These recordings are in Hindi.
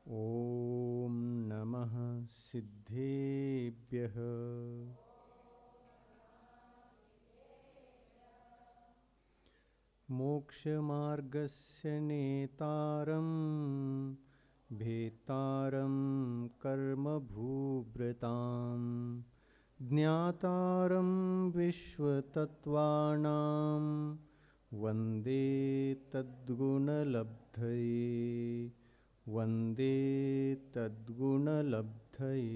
ॐ नमः सिद्धेभ्यः। मोक्षमार्गस्य नेतारं भेतारं कर्मभूभृतां ज्ञातारं विश्वतत्त्वानां वन्दे तद्गुणलब्धये वन्दे तद्गुणलब्धये।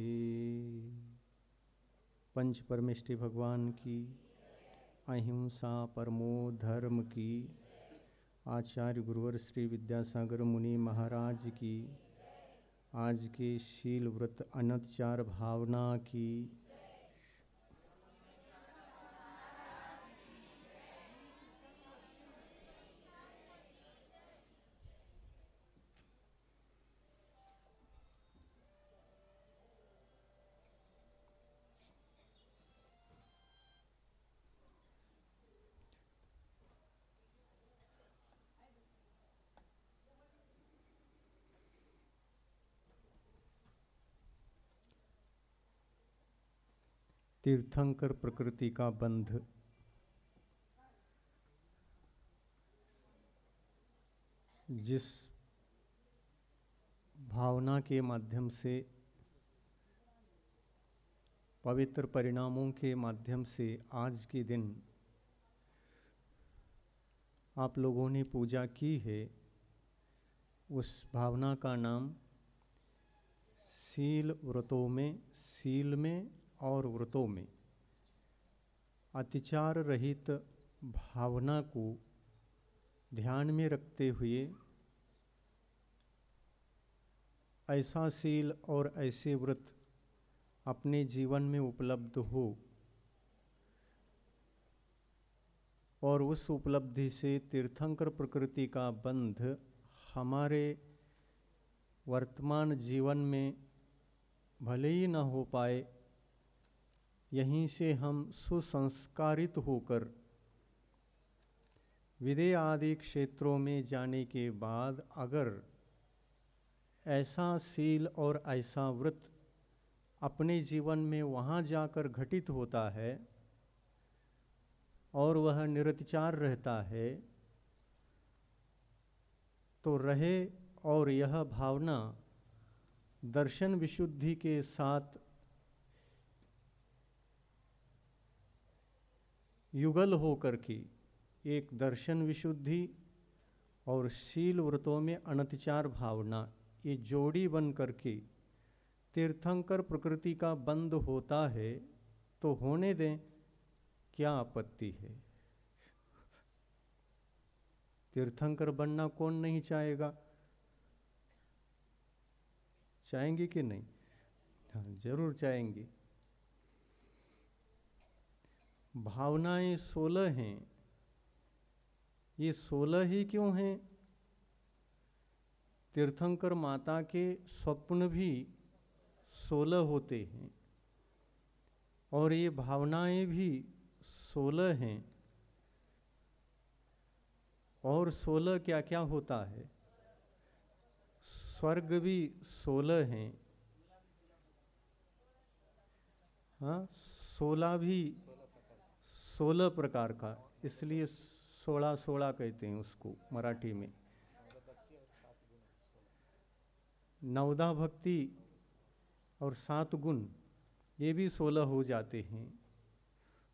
पंच परमेष्टि भगवान की, अहिंसा परमो धर्म की, आचार्य गुरुवर श्री विद्यासागर मुनि महाराज की, आज के शील व्रत अनतचार भावना की। तीर्थंकर प्रकृति का बंध। जिस भावना के माध्यम से, पवित्र परिणामों के माध्यम से आज के दिन आप लोगों ने पूजा की है, उस भावना का नाम शील व्रतों में, शील में और व्रतों में अतिचार रहित भावना को ध्यान में रखते हुए ऐसा शील और ऐसे व्रत अपने जीवन में उपलब्ध हो और उस उपलब्धि से तीर्थंकर प्रकृति का बंध हमारे वर्तमान जीवन में भले ही न हो पाए, यहीं से हम सुसंस्कारित होकर विदेह आदि क्षेत्रों में जाने के बाद अगर ऐसा शील और ऐसा व्रत अपने जीवन में वहाँ जाकर घटित होता है और वह निरतिचार रहता है, तो रहे और यह भावना दर्शन विशुद्धि के साथ युगल होकर के एक दर्शन विशुद्धि और शील व्रतों में अनतिचार भावना, ये जोड़ी बन करके तीर्थंकर प्रकृति का बंध होता है, तो होने दें, क्या आपत्ति है। तीर्थंकर बनना कौन नहीं चाहेगा, चाहेंगे कि नहीं? हाँ, जरूर चाहेंगे। भावनाएं 16 हैं। ये 16 ही क्यों हैं? तीर्थंकर माता के स्वप्न भी 16 होते हैं और ये भावनाएं भी 16 हैं। और 16 क्या क्या होता है? स्वर्ग भी 16 हैं। हाँ, 16 भी 16 प्रकार का, इसलिए 16 कहते हैं उसको मराठी में। नवदा भक्ति और 7 गुण, ये भी 16 हो जाते हैं।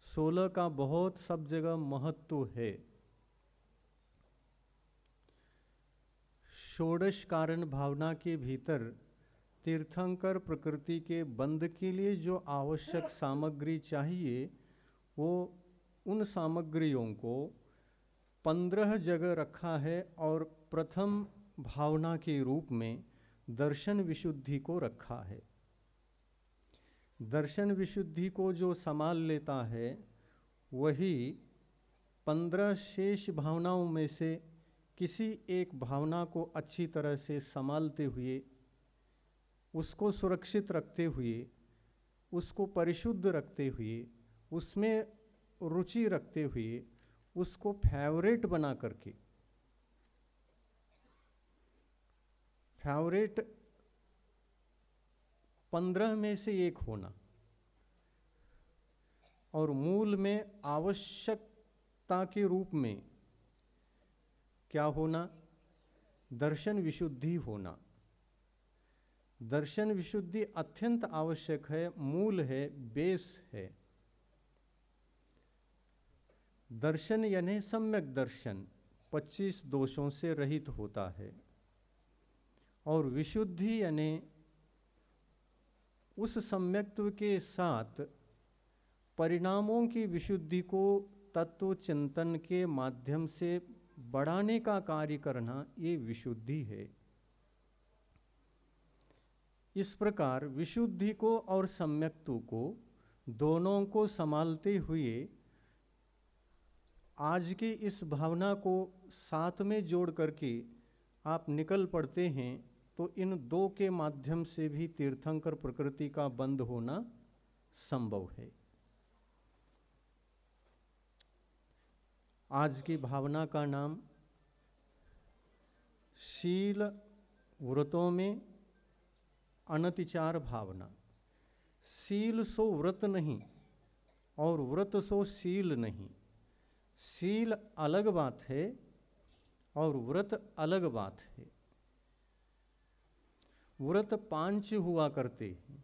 16 का बहुत सब जगह महत्व है। षोडश कारण भावना के भीतर तीर्थंकर प्रकृति के बंध के लिए जो आवश्यक सामग्री चाहिए, वो उन सामग्रियों को 15 जगह रखा है और प्रथम भावना के रूप में दर्शन विशुद्धि को रखा है। दर्शन विशुद्धि को जो संभाल लेता है, वही 15 शेष भावनाओं में से किसी एक भावना को अच्छी तरह से संभालते हुए, उसको सुरक्षित रखते हुए, उसको परिशुद्ध रखते हुए, उसमें रुचि रखते हुए, उसको फेवरेट बना करके, फेवरेट 15 में से एक होना, और मूल में आवश्यकता के रूप में क्या होना? दर्शन विशुद्धि होना। दर्शन विशुद्धि अत्यंत आवश्यक है, मूल है, बेस है। दर्शन यानी सम्यक दर्शन 25 दोषों से रहित होता है, और विशुद्धि यानी उस सम्यक्त्व के साथ परिणामों की विशुद्धि को तत्व चिंतन के माध्यम से बढ़ाने का कार्य करना, ये विशुद्धि है। इस प्रकार विशुद्धि को और सम्यक्त्व को दोनों को संभालते हुए आज की इस भावना को साथ में जोड़ करके आप निकल पड़ते हैं, तो इन दो के माध्यम से भी तीर्थंकर प्रकृति का बंध होना संभव है। आज की भावना का नाम शील व्रतों में अनतिचार भावना। शील सो व्रत नहीं और व्रत सो शील नहीं। शील अलग बात है और व्रत अलग बात है। व्रत 5 हुआ करते हैं,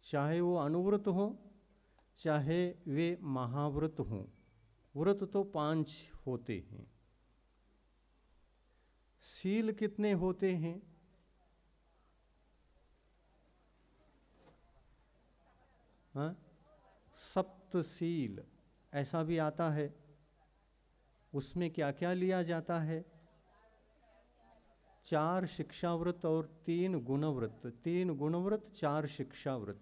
चाहे वो अनुव्रत हो चाहे वे महाव्रत हों, व्रत तो 5 होते हैं। शील कितने होते हैं? हाँ, सप्तशील ऐसा भी आता है। उसमें क्या क्या लिया जाता है? 4 शिक्षाव्रत और 3 गुणव्रत। 3 गुणव्रत 4 शिक्षाव्रत,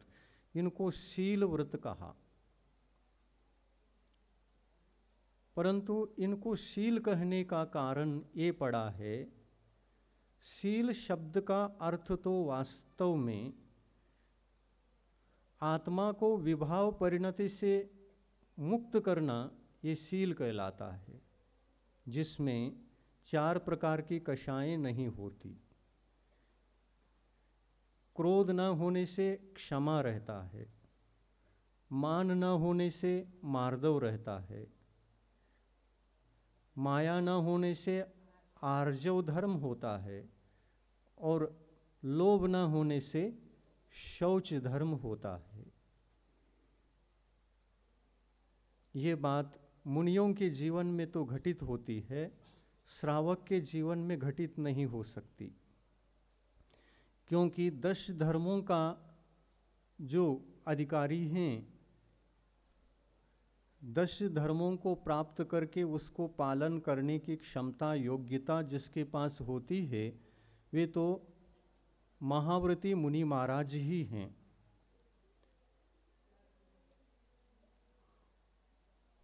इनको शील व्रत कहा। परंतु इनको शील कहने का कारण ये पड़ा है, शील शब्द का अर्थ तो वास्तव में आत्मा को विभाव परिणति से मुक्त करना, ये शील कहलाता है, जिसमें 4 प्रकार की कषायें नहीं होती। क्रोध न होने से क्षमा रहता है, मान न होने से मार्दव रहता है, माया न होने से आर्जव धर्म होता है, और लोभ न होने से शौच धर्म होता है। ये बात मुनियों के जीवन में तो घटित होती है, श्रावक के जीवन में घटित नहीं हो सकती, क्योंकि 10 धर्मों का जो अधिकारी हैं, 10 धर्मों को प्राप्त करके उसको पालन करने की क्षमता योग्यता जिसके पास होती है, वे तो महाव्रती मुनि महाराज ही हैं।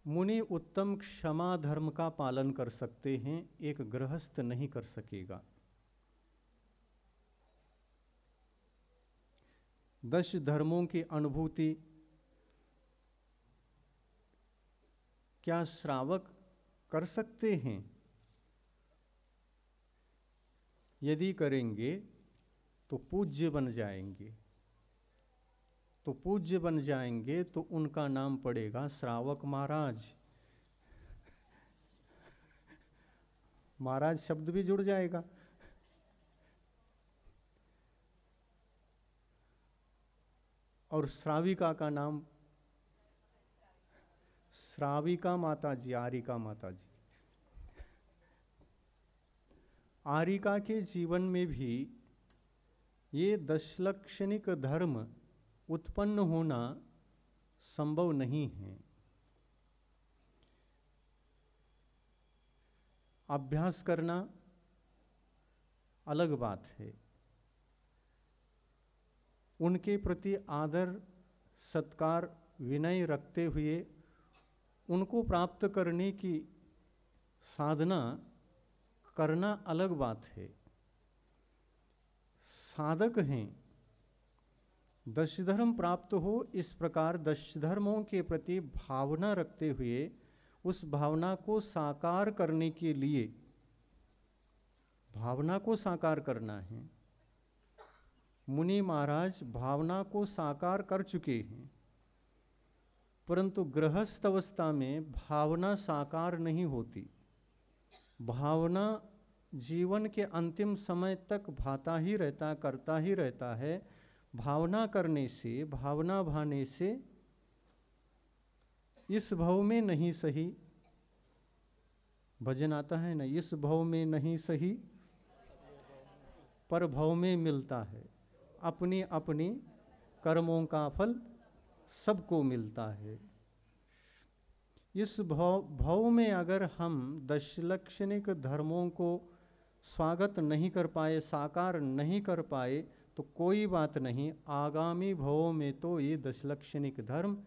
मुनि उत्तम क्षमा धर्म का पालन कर सकते हैं, एक गृहस्थ नहीं कर सकेगा। 10 धर्मों की अनुभूति क्या श्रावक कर सकते हैं? यदि करेंगे तो पूज्य बन जाएंगे, तो पूज्य बन जाएंगे तो उनका नाम पड़ेगा श्रावक महाराज। महाराज शब्द भी जुड़ जाएगा। और श्राविका का नाम श्राविका माता जी, आरिका माता जी। आरिका के जीवन में भी ये 10 लक्षणिक धर्म उत्पन्न होना संभव नहीं है। अभ्यास करना अलग बात है। उनके प्रति आदर सत्कार विनय रखते हुए उनको प्राप्त करने की साधना करना अलग बात है। साधक हैं, 10 धर्म प्राप्त हो, इस प्रकार 10 धर्मों के प्रति भावना रखते हुए उस भावना को साकार करने के लिए, भावना को साकार करना है, मुनि महाराज भावना को साकार कर चुके हैं, परंतु गृहस्थ अवस्था में भावना साकार नहीं होती। भावना जीवन के अंतिम समय तक भाता ही रहता, करता ही रहता है। भावना करने से, भावना भाने से इस भव में नहीं सही, भजन आता है ना, इस भव में नहीं सही पर भव में मिलता है। अपनी अपनी कर्मों का फल सबको मिलता है। इस भव में अगर हम दशलक्षणिक धर्मों को स्वागत नहीं कर पाए, साकार नहीं कर पाए, तो कोई बात नहीं, आगामी भवों में तो ये दशलक्षणिक धर्म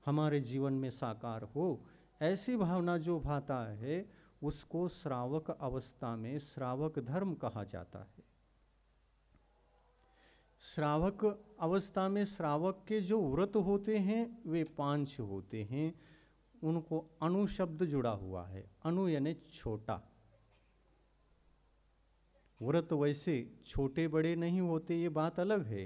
हमारे जीवन में साकार हो। ऐसी भावना जो भाता है उसको श्रावक अवस्था में श्रावक धर्म कहा जाता है। श्रावक अवस्था में श्रावक के जो व्रत होते हैं वे 5 होते हैं। उनको अणु शब्द जुड़ा हुआ है। अणु यानी छोटा। व्रत वैसे छोटे बड़े नहीं होते, ये बात अलग है,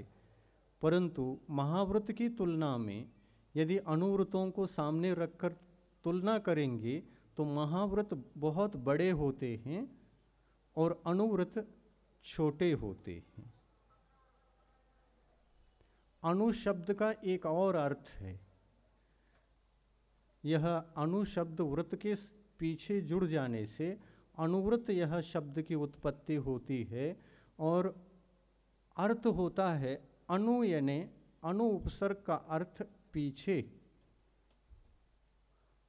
परंतु महाव्रत की तुलना में यदि अनुव्रतों को सामने रखकर तुलना करेंगे तो महाव्रत बहुत बड़े होते हैं और अनुव्रत छोटे होते हैं। अणु शब्द का एक और अर्थ है। यह अणु शब्द व्रत के पीछे जुड़ जाने से अनुव्रत यह शब्द की उत्पत्ति होती है और अर्थ होता है अनु यानी अनु उपसर्ग का अर्थ पीछे।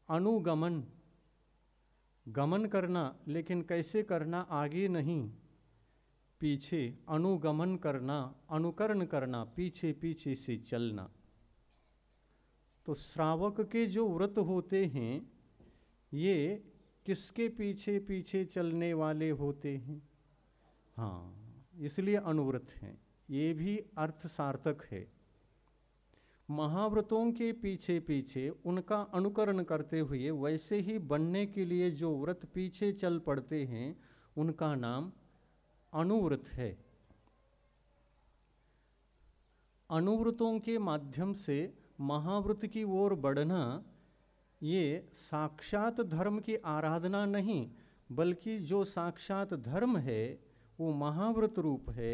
अनुगमन, गमन करना, लेकिन कैसे करना, आगे नहीं, पीछे। अनुगमन करना, अनुकरण करना, पीछे पीछे से चलना। तो श्रावक के जो व्रत होते हैं ये किसके पीछे पीछे चलने वाले होते हैं? हाँ, इसलिए अनुव्रत हैं। ये भी अर्थ सार्थक है। महाव्रतों के पीछे पीछे उनका अनुकरण करते हुए वैसे ही बनने के लिए जो व्रत पीछे चल पड़ते हैं उनका नाम अनुव्रत है। अनुव्रतों के माध्यम से महाव्रत की ओर बढ़ना ये साक्षात धर्म की आराधना नहीं, बल्कि जो साक्षात धर्म है वो महाव्रत रूप है।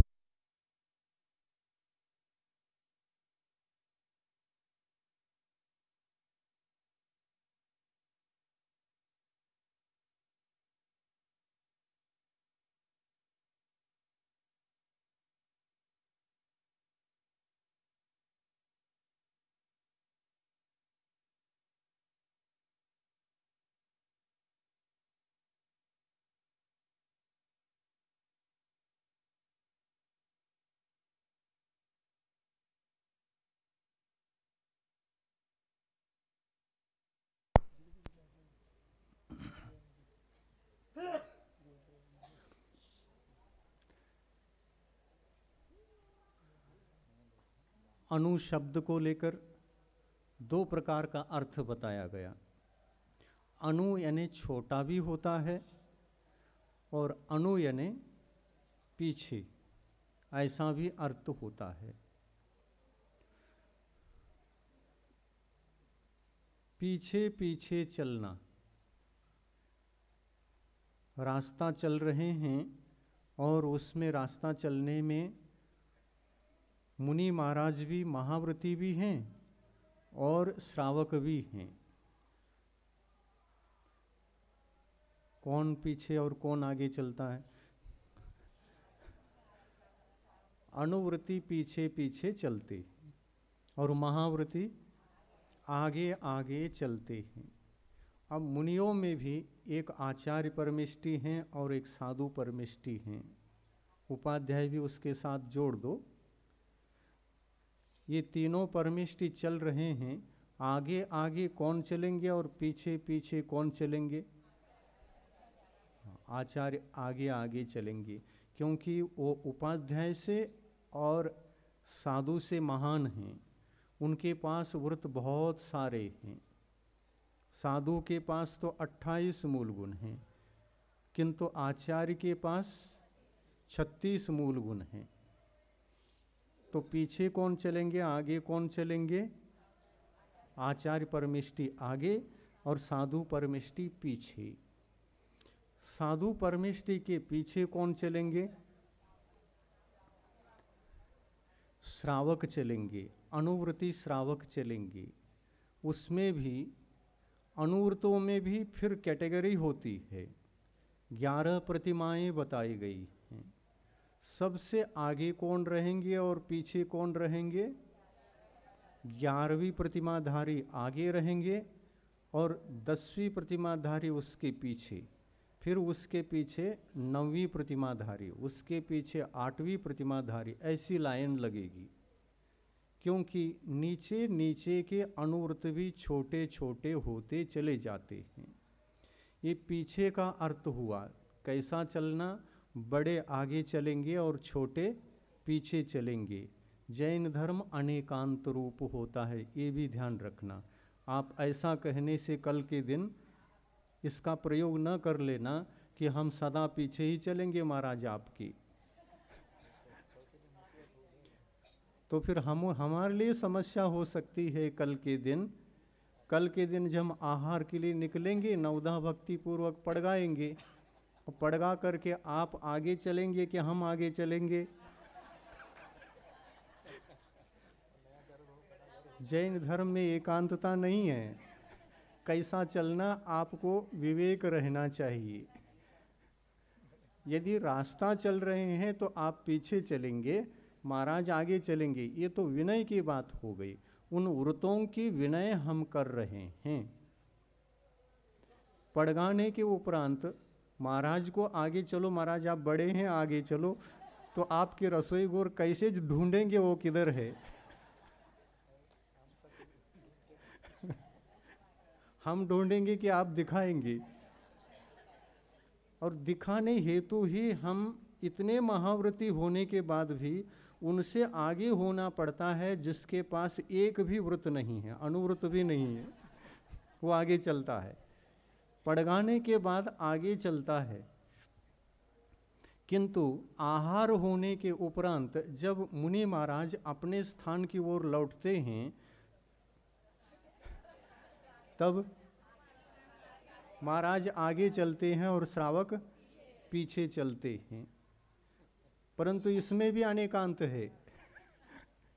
अणु शब्द को लेकर 2 प्रकार का अर्थ बताया गया। अणु यानी छोटा भी होता है और अणु यानी पीछे, ऐसा भी अर्थ होता है। पीछे पीछे चलना, रास्ता चल रहे हैं और उसमें रास्ता चलने में मुनि महाराज भी महाव्रती भी हैं और श्रावक भी हैं। कौन पीछे और कौन आगे चलता है? अनुव्रती पीछे पीछे चलते हैं और महाव्रती आगे आगे चलते हैं। अब मुनियों में भी एक आचार्य परमेष्टि हैं और एक साधु परमेष्टि हैं। उपाध्याय भी उसके साथ जोड़ दो। ये तीनों परमेष्टि चल रहे हैं। आगे आगे कौन चलेंगे और पीछे पीछे कौन चलेंगे? आचार्य आगे आगे चलेंगे, क्योंकि वो उपाध्याय से और साधु से महान हैं। उनके पास व्रत बहुत सारे हैं। साधु के पास तो 28 मूल गुण हैं, किंतु आचार्य के पास 36 मूल गुण हैं। तो पीछे कौन चलेंगे, आगे कौन चलेंगे? आचार्य परमेष्टि आगे और साधु परमेष्टि पीछे। साधु परमेष्टि के पीछे कौन चलेंगे? श्रावक चलेंगे, अनुव्रती श्रावक चलेंगे। उसमें भी अनुव्रतों में भी फिर कैटेगरी होती है। 11 प्रतिमाएं बताई गई हैं। सबसे आगे कौन रहेंगे और पीछे कौन रहेंगे? 11वीं प्रतिमाधारी आगे रहेंगे और 10वीं प्रतिमाधारी उसके पीछे, फिर उसके पीछे 9वीं प्रतिमाधारी, उसके पीछे 8वीं प्रतिमाधारी, ऐसी लाइन लगेगी। क्योंकि नीचे नीचे के अनुव्रत भी छोटे छोटे होते चले जाते हैं। ये पीछे का अर्थ हुआ कैसा चलना? बड़े आगे चलेंगे और छोटे पीछे चलेंगे। जैन धर्म अनेकांत रूप होता है, ये भी ध्यान रखना। आप ऐसा कहने से कल के दिन इसका प्रयोग न कर लेना कि हम सदा पीछे ही चलेंगे महाराज आपकी। तो फिर हमारे लिए समस्या हो सकती है कल के दिन। कल के दिन जब हम आहार के लिए निकलेंगे, नवदा भक्ति पूर्वक पड़गाएंगे, और पड़गा करके आप आगे चलेंगे कि हम आगे चलेंगे? जैन धर्म में एकांतता नहीं है। कैसा चलना, आपको विवेक रहना चाहिए। यदि रास्ता चल रहे हैं तो आप पीछे चलेंगे, महाराज आगे चलेंगे, ये तो विनय की बात हो गई। उन व्रतों की विनय हम कर रहे हैं। पड़गाने के उपरांत महाराज को आगे चलो, महाराज आप बड़े हैं आगे चलो, तो आपके रसोई गोर कैसे ढूंढेंगे वो किधर है? हम ढूंढेंगे कि आप दिखाएंगे? और दिखाने हेतु ही हम इतने महाव्रती होने के बाद भी उनसे आगे होना पड़ता है। जिसके पास एक भी व्रत नहीं है, अनुव्रत भी नहीं है, वो आगे चलता है, पड़गाने के बाद आगे चलता है। किंतु आहार होने के उपरांत जब मुनि महाराज अपने स्थान की ओर लौटते हैं, तब महाराज आगे चलते हैं और श्रावक पीछे चलते हैं। परंतु इसमें भी अनेकांत है,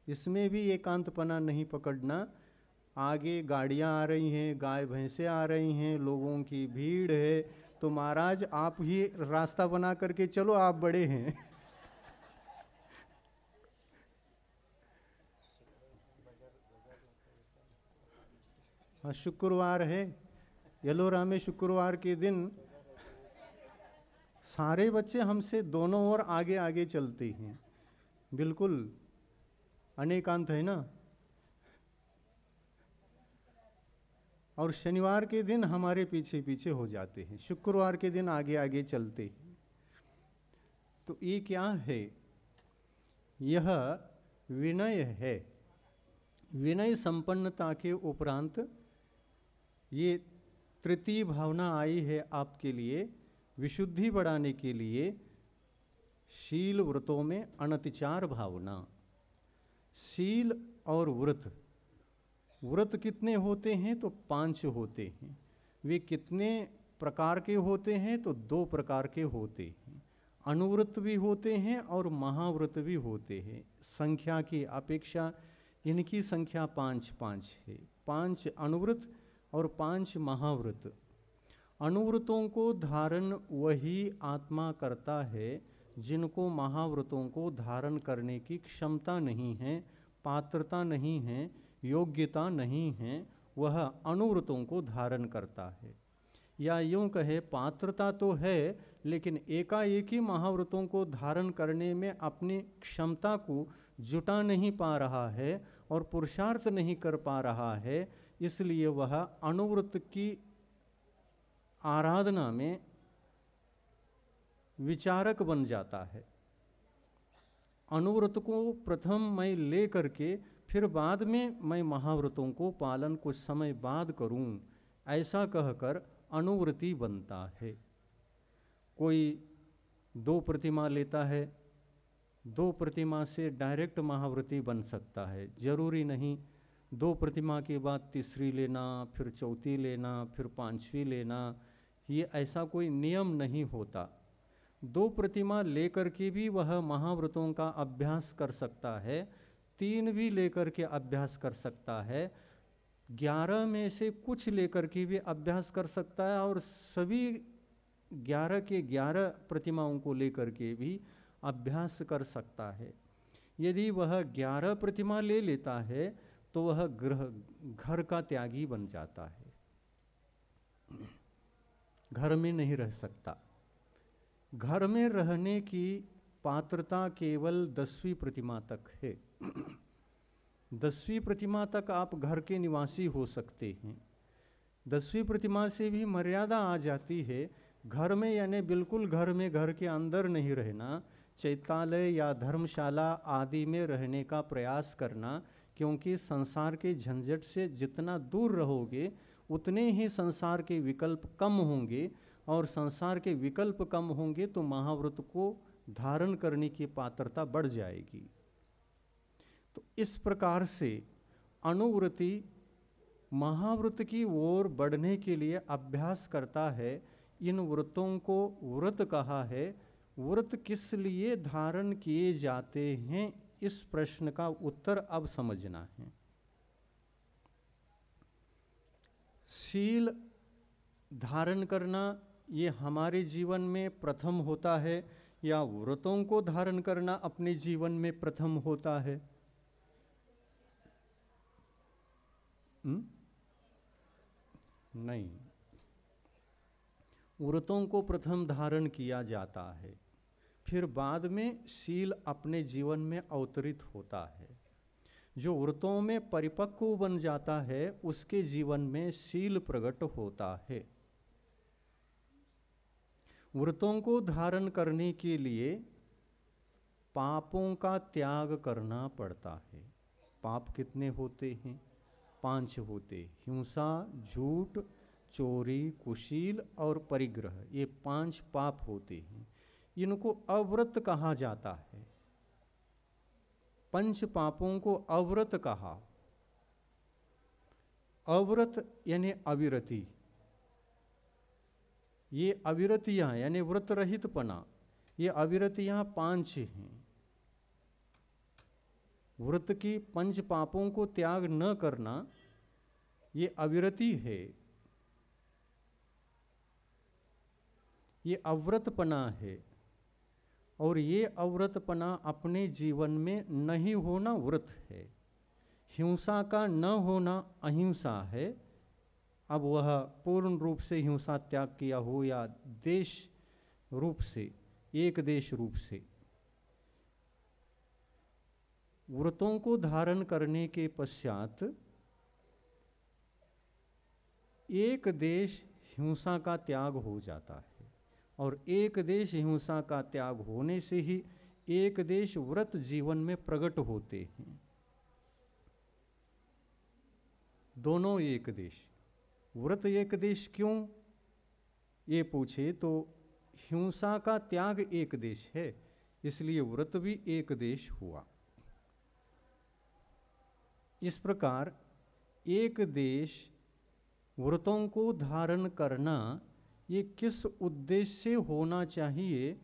इसमें भी एकांतपना नहीं पकड़ना। आगे गाड़ियां आ रही हैं, गाय भैंसे आ रही हैं, लोगों की भीड़ है, तो महाराज आप ही रास्ता बना करके चलो, आप बड़े हैं। हाँ, शुक्रवार है, यलोरा में शुक्रवार के दिन सारे बच्चे हमसे दोनों ओर आगे आगे चलते हैं। बिल्कुल अनेकांत है ना। और शनिवार के दिन हमारे पीछे पीछे हो जाते हैं, शुक्रवार के दिन आगे आगे चलते हैं। तो ये क्या है? यह विनय है। विनय संपन्नता के उपरांत ये तृतीय भावना आई है आपके लिए, विशुद्धि बढ़ाने के लिए। शील व्रतों में अनतिचार भावना। शील और व्रत, व्रत कितने होते हैं? तो 5 होते हैं। वे कितने प्रकार के होते हैं? तो 2 प्रकार के होते हैं। अनुव्रत भी होते हैं और महाव्रत भी होते हैं। संख्या की अपेक्षा इनकी संख्या 5 है। 5 अनुव्रत और 5 महाव्रत। अनुव्रतों को धारण वही आत्मा करता है जिनको महाव्रतों को धारण करने की क्षमता नहीं है, पात्रता नहीं है, योग्यता नहीं है, वह अनुव्रतों को धारण करता है। या यूं कहे, पात्रता तो है लेकिन एकाएक ही महाव्रतों को धारण करने में अपनी क्षमता को जुटा नहीं पा रहा है और पुरुषार्थ नहीं कर पा रहा है, इसलिए वह अनुव्रत की आराधना में विचारक बन जाता है। अनुव्रत को प्रथम मैं ले करके फिर बाद में मैं महाव्रतों को पालन कुछ समय बाद करूं, ऐसा कहकर अनुव्रती बनता है। कोई 2 प्रतिमा लेता है, 2 प्रतिमा से डायरेक्ट महाव्रती बन सकता है। जरूरी नहीं 2 प्रतिमा के बाद तीसरी लेना, फिर चौथी लेना, फिर 5वीं लेना, ये ऐसा कोई नियम नहीं होता। 2 प्रतिमा लेकर के भी वह महाव्रतों का अभ्यास कर सकता है, 3 भी लेकर के अभ्यास कर सकता है, 11 में से कुछ लेकर के भी अभ्यास कर सकता है, और सभी 11 के 11 प्रतिमाओं को लेकर के भी अभ्यास कर सकता है। यदि वह 11 प्रतिमा ले लेता है तो वह घर का त्यागी बन जाता है, घर में नहीं रह सकता। घर में रहने की पात्रता केवल 10वीं प्रतिमा तक है। 10वीं प्रतिमा तक आप घर के निवासी हो सकते हैं। 10वीं प्रतिमा से भी मर्यादा आ जाती है। घर में यानी बिल्कुल घर में, घर के अंदर नहीं रहना, चैत्यालय या धर्मशाला आदि में रहने का प्रयास करना, क्योंकि संसार के झंझट से जितना दूर रहोगे उतने ही संसार के विकल्प कम होंगे, और संसार के विकल्प कम होंगे तो महाव्रत को धारण करने की पात्रता बढ़ जाएगी। तो इस प्रकार से अनुव्रती महाव्रत की ओर बढ़ने के लिए अभ्यास करता है। इन व्रतों को व्रत कहा है। व्रत किस लिए धारण किए जाते हैं, इस प्रश्न का उत्तर अब समझना है। शील धारण करना ये हमारे जीवन में प्रथम होता है, या व्रतों को धारण करना अपने जीवन में प्रथम होता है? नहीं, व्रतों को प्रथम धारण किया जाता है, फिर बाद में शील अपने जीवन में अवतरित होता है। जो व्रतों में परिपक्व बन जाता है उसके जीवन में शील प्रकट होता है। व्रतों को धारण करने के लिए पापों का त्याग करना पड़ता है। पाप कितने होते हैं? 5 होते। हिंसा, झूठ, चोरी, कुशील और परिग्रह, ये 5 पाप होते हैं। इनको अव्रत कहा जाता है। 5 पापों को अव्रत कहा। अव्रत यानी अविरति। ये अविरतियां यानी व्रत रहितपना, ये अविरतियां 5 हैं। व्रत की 5 पापों को त्याग न करना ये अविरति है, ये अव्रतपना है। और ये अव्रतपना अपने जीवन में नहीं होना व्रत है। हिंसा का न होना अहिंसा है। अब वह पूर्ण रूप से हिंसा त्याग किया हो या देश रूप से, एक देश रूप से। व्रतों को धारण करने के पश्चात एक देश हिंसा का त्याग हो जाता है, और एक देश हिंसा का त्याग होने से ही एक देश व्रत जीवन में प्रकट होते हैं। दोनों एक देश। व्रत एक देश क्यों ये पूछे तो हिंसा का त्याग एक देश है, इसलिए व्रत भी एक देश हुआ। इस प्रकार एक देश व्रतों को धारण करना ये किस उद्देश्य से होना चाहिए?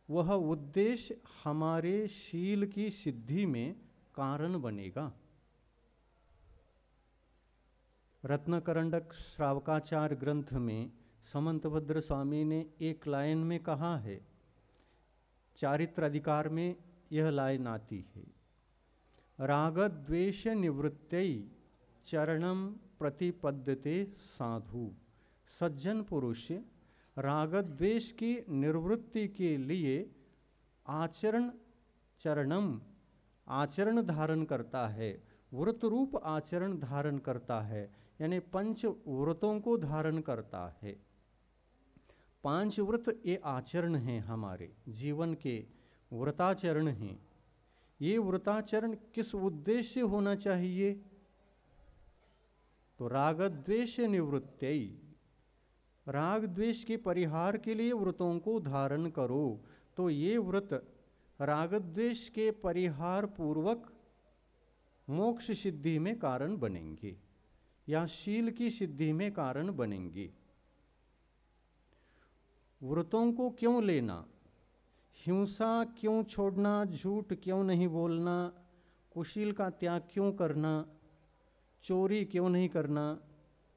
वह उद्देश्य हमारे शील की सिद्धि में कारण बनेगा। रत्नकरंडक श्रावकाचार ग्रंथ में समंतभद्र स्वामी ने एक लाइन में कहा है, चारित्र अधिकार में यह लाइन आती है, राग द्वेष निवृत्तै चरणम प्रतिपद्यते साधु। सज्जन पुरुष राग द्वेष की निवृत्ति के लिए आचरण धारण करता है, व्रत रूप आचरण धारण करता है, यानी 5 व्रतों को धारण करता है। 5 व्रत ये आचरण हैं, हमारे जीवन के व्रताचरण हैं। ये व्रताचरण किस उद्देश्य से होना चाहिए? तो राग द्वेष निवृत्ति, राग द्वेष के परिहार के लिए व्रतों को धारण करो। तो ये व्रत राग द्वेष के परिहार पूर्वक मोक्ष सिद्धि में कारण बनेंगे या शील की सिद्धि में कारण बनेंगे। व्रतों को क्यों लेना, हिंसा क्यों छोड़ना, झूठ क्यों नहीं बोलना, कुशील का त्याग क्यों करना, चोरी क्यों नहीं करना,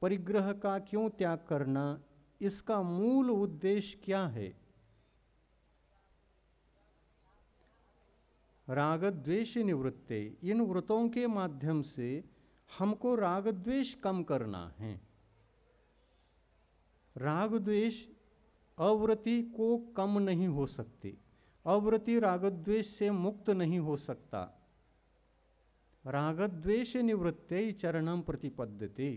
परिग्रह का क्यों त्याग करना, इसका मूल उद्देश्य क्या है? राग द्वेष निवृत्ते। इन व्रतों के माध्यम से हमको राग द्वेष कम करना है। राग द्वेष अव्रति को कम नहीं हो सकती, अव्रति राग द्वेष से मुक्त नहीं हो सकता। राग द्वेष निवृत्ते चरणम प्रतिपद्यते।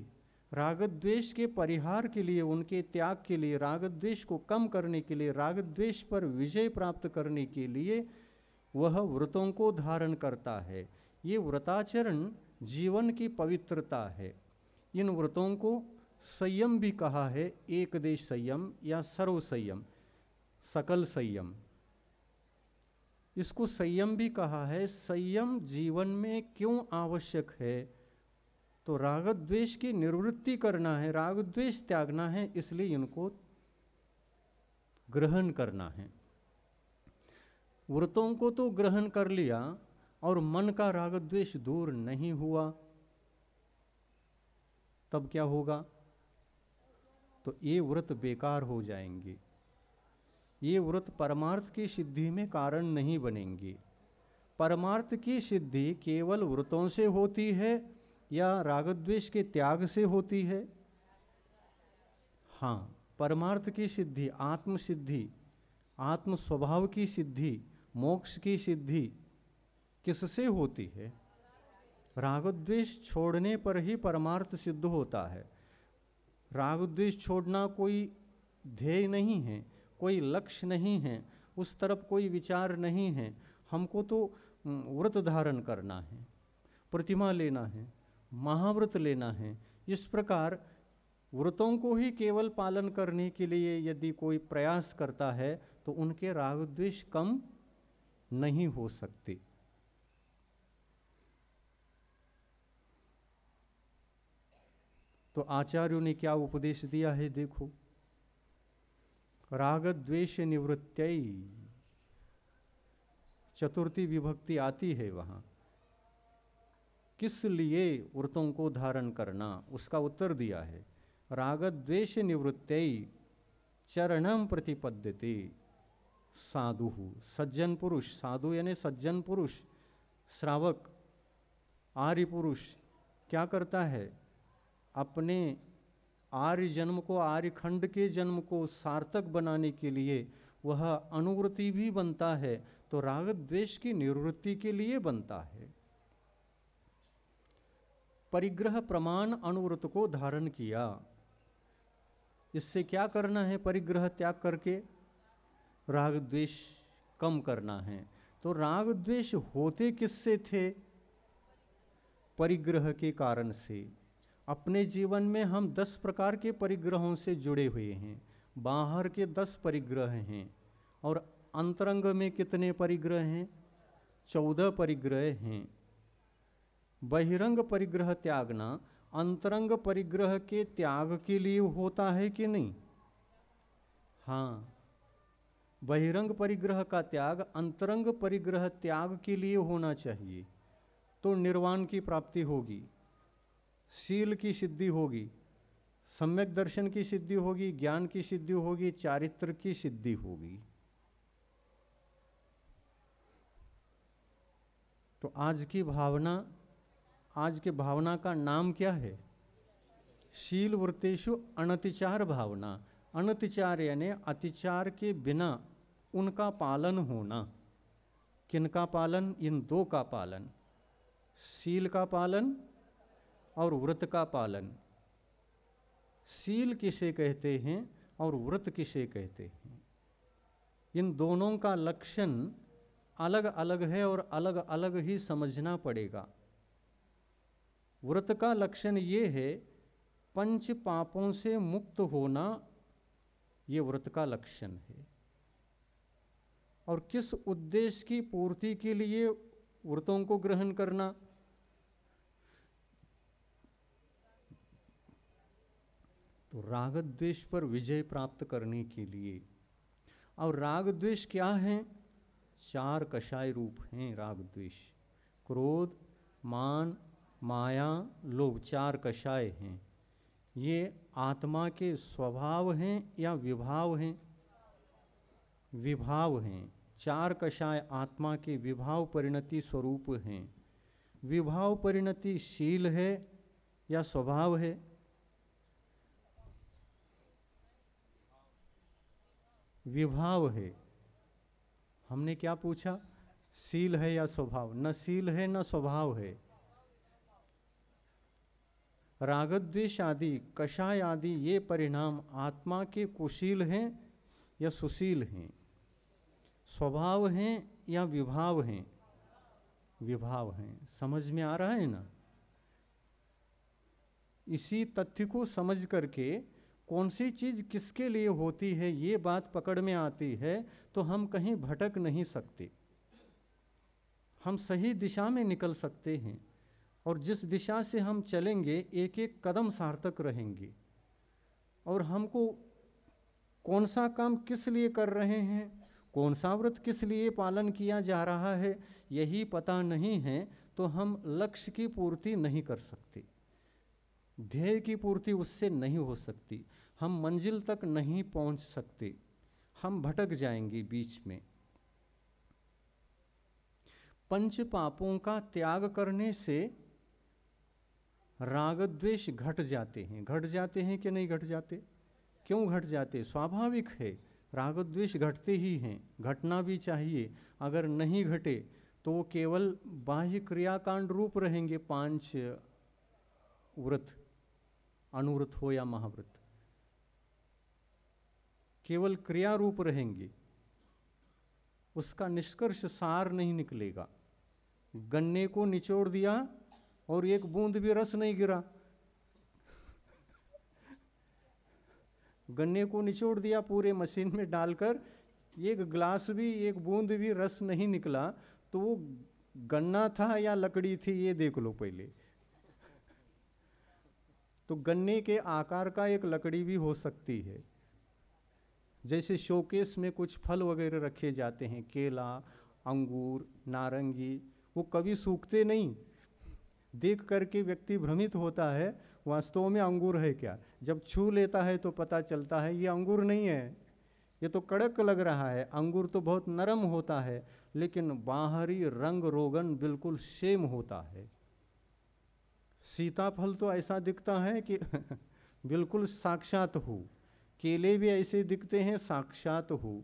राग द्वेष के परिहार के लिए, उनके त्याग के लिए, राग द्वेष को कम करने के लिए, राग द्वेष पर विजय प्राप्त करने के लिए वह व्रतों को धारण करता है। ये व्रताचरण जीवन की पवित्रता है। इन व्रतों को संयम भी कहा है, एक देश संयम या सर्व संयम, सकल संयम। इसको संयम भी कहा है। संयम जीवन में क्यों आवश्यक है? तो राग द्वेष की निवृत्ति करना है, राग द्वेष त्यागना है, इसलिए इनको ग्रहण करना है। व्रतों को तो ग्रहण कर लिया और मन का राग द्वेष दूर नहीं हुआ, तब क्या होगा? तो ये व्रत बेकार हो जाएंगे। ये व्रत परमार्थ की सिद्धि में कारण नहीं बनेंगे। परमार्थ की सिद्धि केवल व्रतों से होती है या राग द्वेष के त्याग से होती है? हाँ, परमार्थ की सिद्धि, आत्म सिद्धि, आत्म स्वभाव की सिद्धि, मोक्ष की सिद्धि किससे होती है? राग द्वेष छोड़ने पर ही परमार्थ सिद्ध होता है। राग द्वेष छोड़ना कोई ध्येय नहीं है, कोई लक्ष्य नहीं है, उस तरफ कोई विचार नहीं है। हमको तो व्रत धारण करना है, प्रतिमा लेना है, महाव्रत लेना है। इस प्रकार व्रतों को ही केवल पालन करने के लिए यदि कोई प्रयास करता है तो उनके राग द्वेष कम नहीं हो सकते। तो आचार्यों ने क्या उपदेश दिया है देखो। राग द्वेष निवृत्त्यै, चतुर्थी विभक्ति आती है वहां। किस लिए व्रतों को धारण करना, उसका उत्तर दिया है। राग द्वेष निवृत्त्यै चरणम प्रतिपद्यते साधु। सज्जन पुरुष, साधु यानी सज्जन पुरुष, श्रावक, आर्य पुरुष क्या करता है? अपने आर्य जन्म को, आर्य खंड के जन्म को सार्थक बनाने के लिए वह अनुवृत्ति भी बनता है, तो राग द्वेष की निवृत्ति के लिए बनता है। परिग्रह प्रमाण अनुव्रत को धारण किया। इससे क्या करना है? परिग्रह त्याग करके राग द्वेष कम करना है। तो राग द्वेष होते किससे थे? परिग्रह के कारण से। अपने जीवन में हम 10 प्रकार के परिग्रहों से जुड़े हुए हैं। बाहर के 10 परिग्रह हैं और अंतरंग में कितने परिग्रह हैं? 14 परिग्रह हैं। बहिरंग परिग्रह त्यागना अंतरंग परिग्रह के त्याग के लिए होता है कि नहीं? हाँ, बहिरंग परिग्रह का त्याग अंतरंग परिग्रह त्याग के लिए होना चाहिए, तो निर्वाण की प्राप्ति होगी, शील की सिद्धि होगी, सम्यक दर्शन की सिद्धि होगी, ज्ञान की सिद्धि होगी, चारित्र की सिद्धि होगी। तो आज की भावना, आज के भावना का नाम क्या है? शील व्रतेषु अनतिचार भावना। अनतिचार यानी अतिचार के बिना उनका पालन होना। किनका पालन? इन 2 का पालन, शील का पालन और व्रत का पालन। शील किसे कहते हैं और व्रत किसे कहते हैं? इन दोनों का लक्षण अलग अलग है और अलग अलग ही समझना पड़ेगा। व्रत का लक्षण ये है, पंच पापों से मुक्त होना, ये व्रत का लक्षण है। और किस उद्देश्य की पूर्ति के लिए व्रतों को ग्रहण करना। तो राग द्वेष पर विजय प्राप्त करने के लिए। और राग द्वेष क्या है? 4 कषाय रूप हैं राग द्वेष। क्रोध, मान, माया, लोभ, 4 कषाय हैं। ये आत्मा के स्वभाव हैं या विभाव हैं? विभाव हैं। 4 कषाय आत्मा के विभाव परिणति स्वरूप हैं। विभाव परिणति शील है या स्वभाव है? विभाव है। हमने क्या पूछा? शील है या स्वभाव? न शील है न स्वभाव है। रागद्वेष आदि कषाय आदि ये परिणाम आत्मा के कुशील हैं या सुशील हैं? स्वभाव हैं या विभाव हैं? विभाव हैं। समझ में आ रहा है ना? इसी तथ्य को समझ करके कौन सी चीज किसके लिए होती है ये बात पकड़ में आती है तो हम कहीं भटक नहीं सकते, हम सही दिशा में निकल सकते हैं। और जिस दिशा से हम चलेंगे एक एक कदम सार्थक रहेंगे। और हमको कौन सा काम किस लिए कर रहे हैं, कौन सा व्रत किस लिए पालन किया जा रहा है, यही पता नहीं है तो हम लक्ष्य की पूर्ति नहीं कर सकते, ध्येय की पूर्ति उससे नहीं हो सकती, हम मंजिल तक नहीं पहुंच सकते, हम भटक जाएंगे बीच में। पंच पापों का त्याग करने से राग द्वेष घट जाते हैं। घट जाते हैं कि नहीं घट जाते? क्यों घट जाते? स्वाभाविक है, राग द्वेष घटते ही हैं, घटना भी चाहिए। अगर नहीं घटे तो वो केवल बाह्य क्रियाकांड रूप रहेंगे। 5 व्रत, अनुव्रत हो या महाव्रत, केवल क्रिया रूप रहेंगे, उसका निष्कर्ष सार नहीं निकलेगा। गन्ने को निचोड़ दिया और एक बूंद भी रस नहीं गिरा, गन्ने को निचोड़ दिया पूरे मशीन में डालकर, एक ग्लास भी, एक बूंद भी रस नहीं निकला, तो वो गन्ना था या लकड़ी थी ये देख लो पहले। तो गन्ने के आकार का एक लकड़ी भी हो सकती है। जैसे शोकेस में कुछ फल वगैरह रखे जाते हैं, केला, अंगूर, नारंगी, वो कभी सूखते नहीं, देख करके व्यक्ति भ्रमित होता है वास्तव में अंगूर है क्या। जब छू लेता है तो पता चलता है ये अंगूर नहीं है, ये तो कड़क लग रहा है। अंगूर तो बहुत नरम होता है लेकिन बाहरी रंग रोगन बिल्कुल सेम होता है। सीताफल तो ऐसा दिखता है कि बिल्कुल साक्षात हो, केले भी ऐसे दिखते हैं साक्षात हो।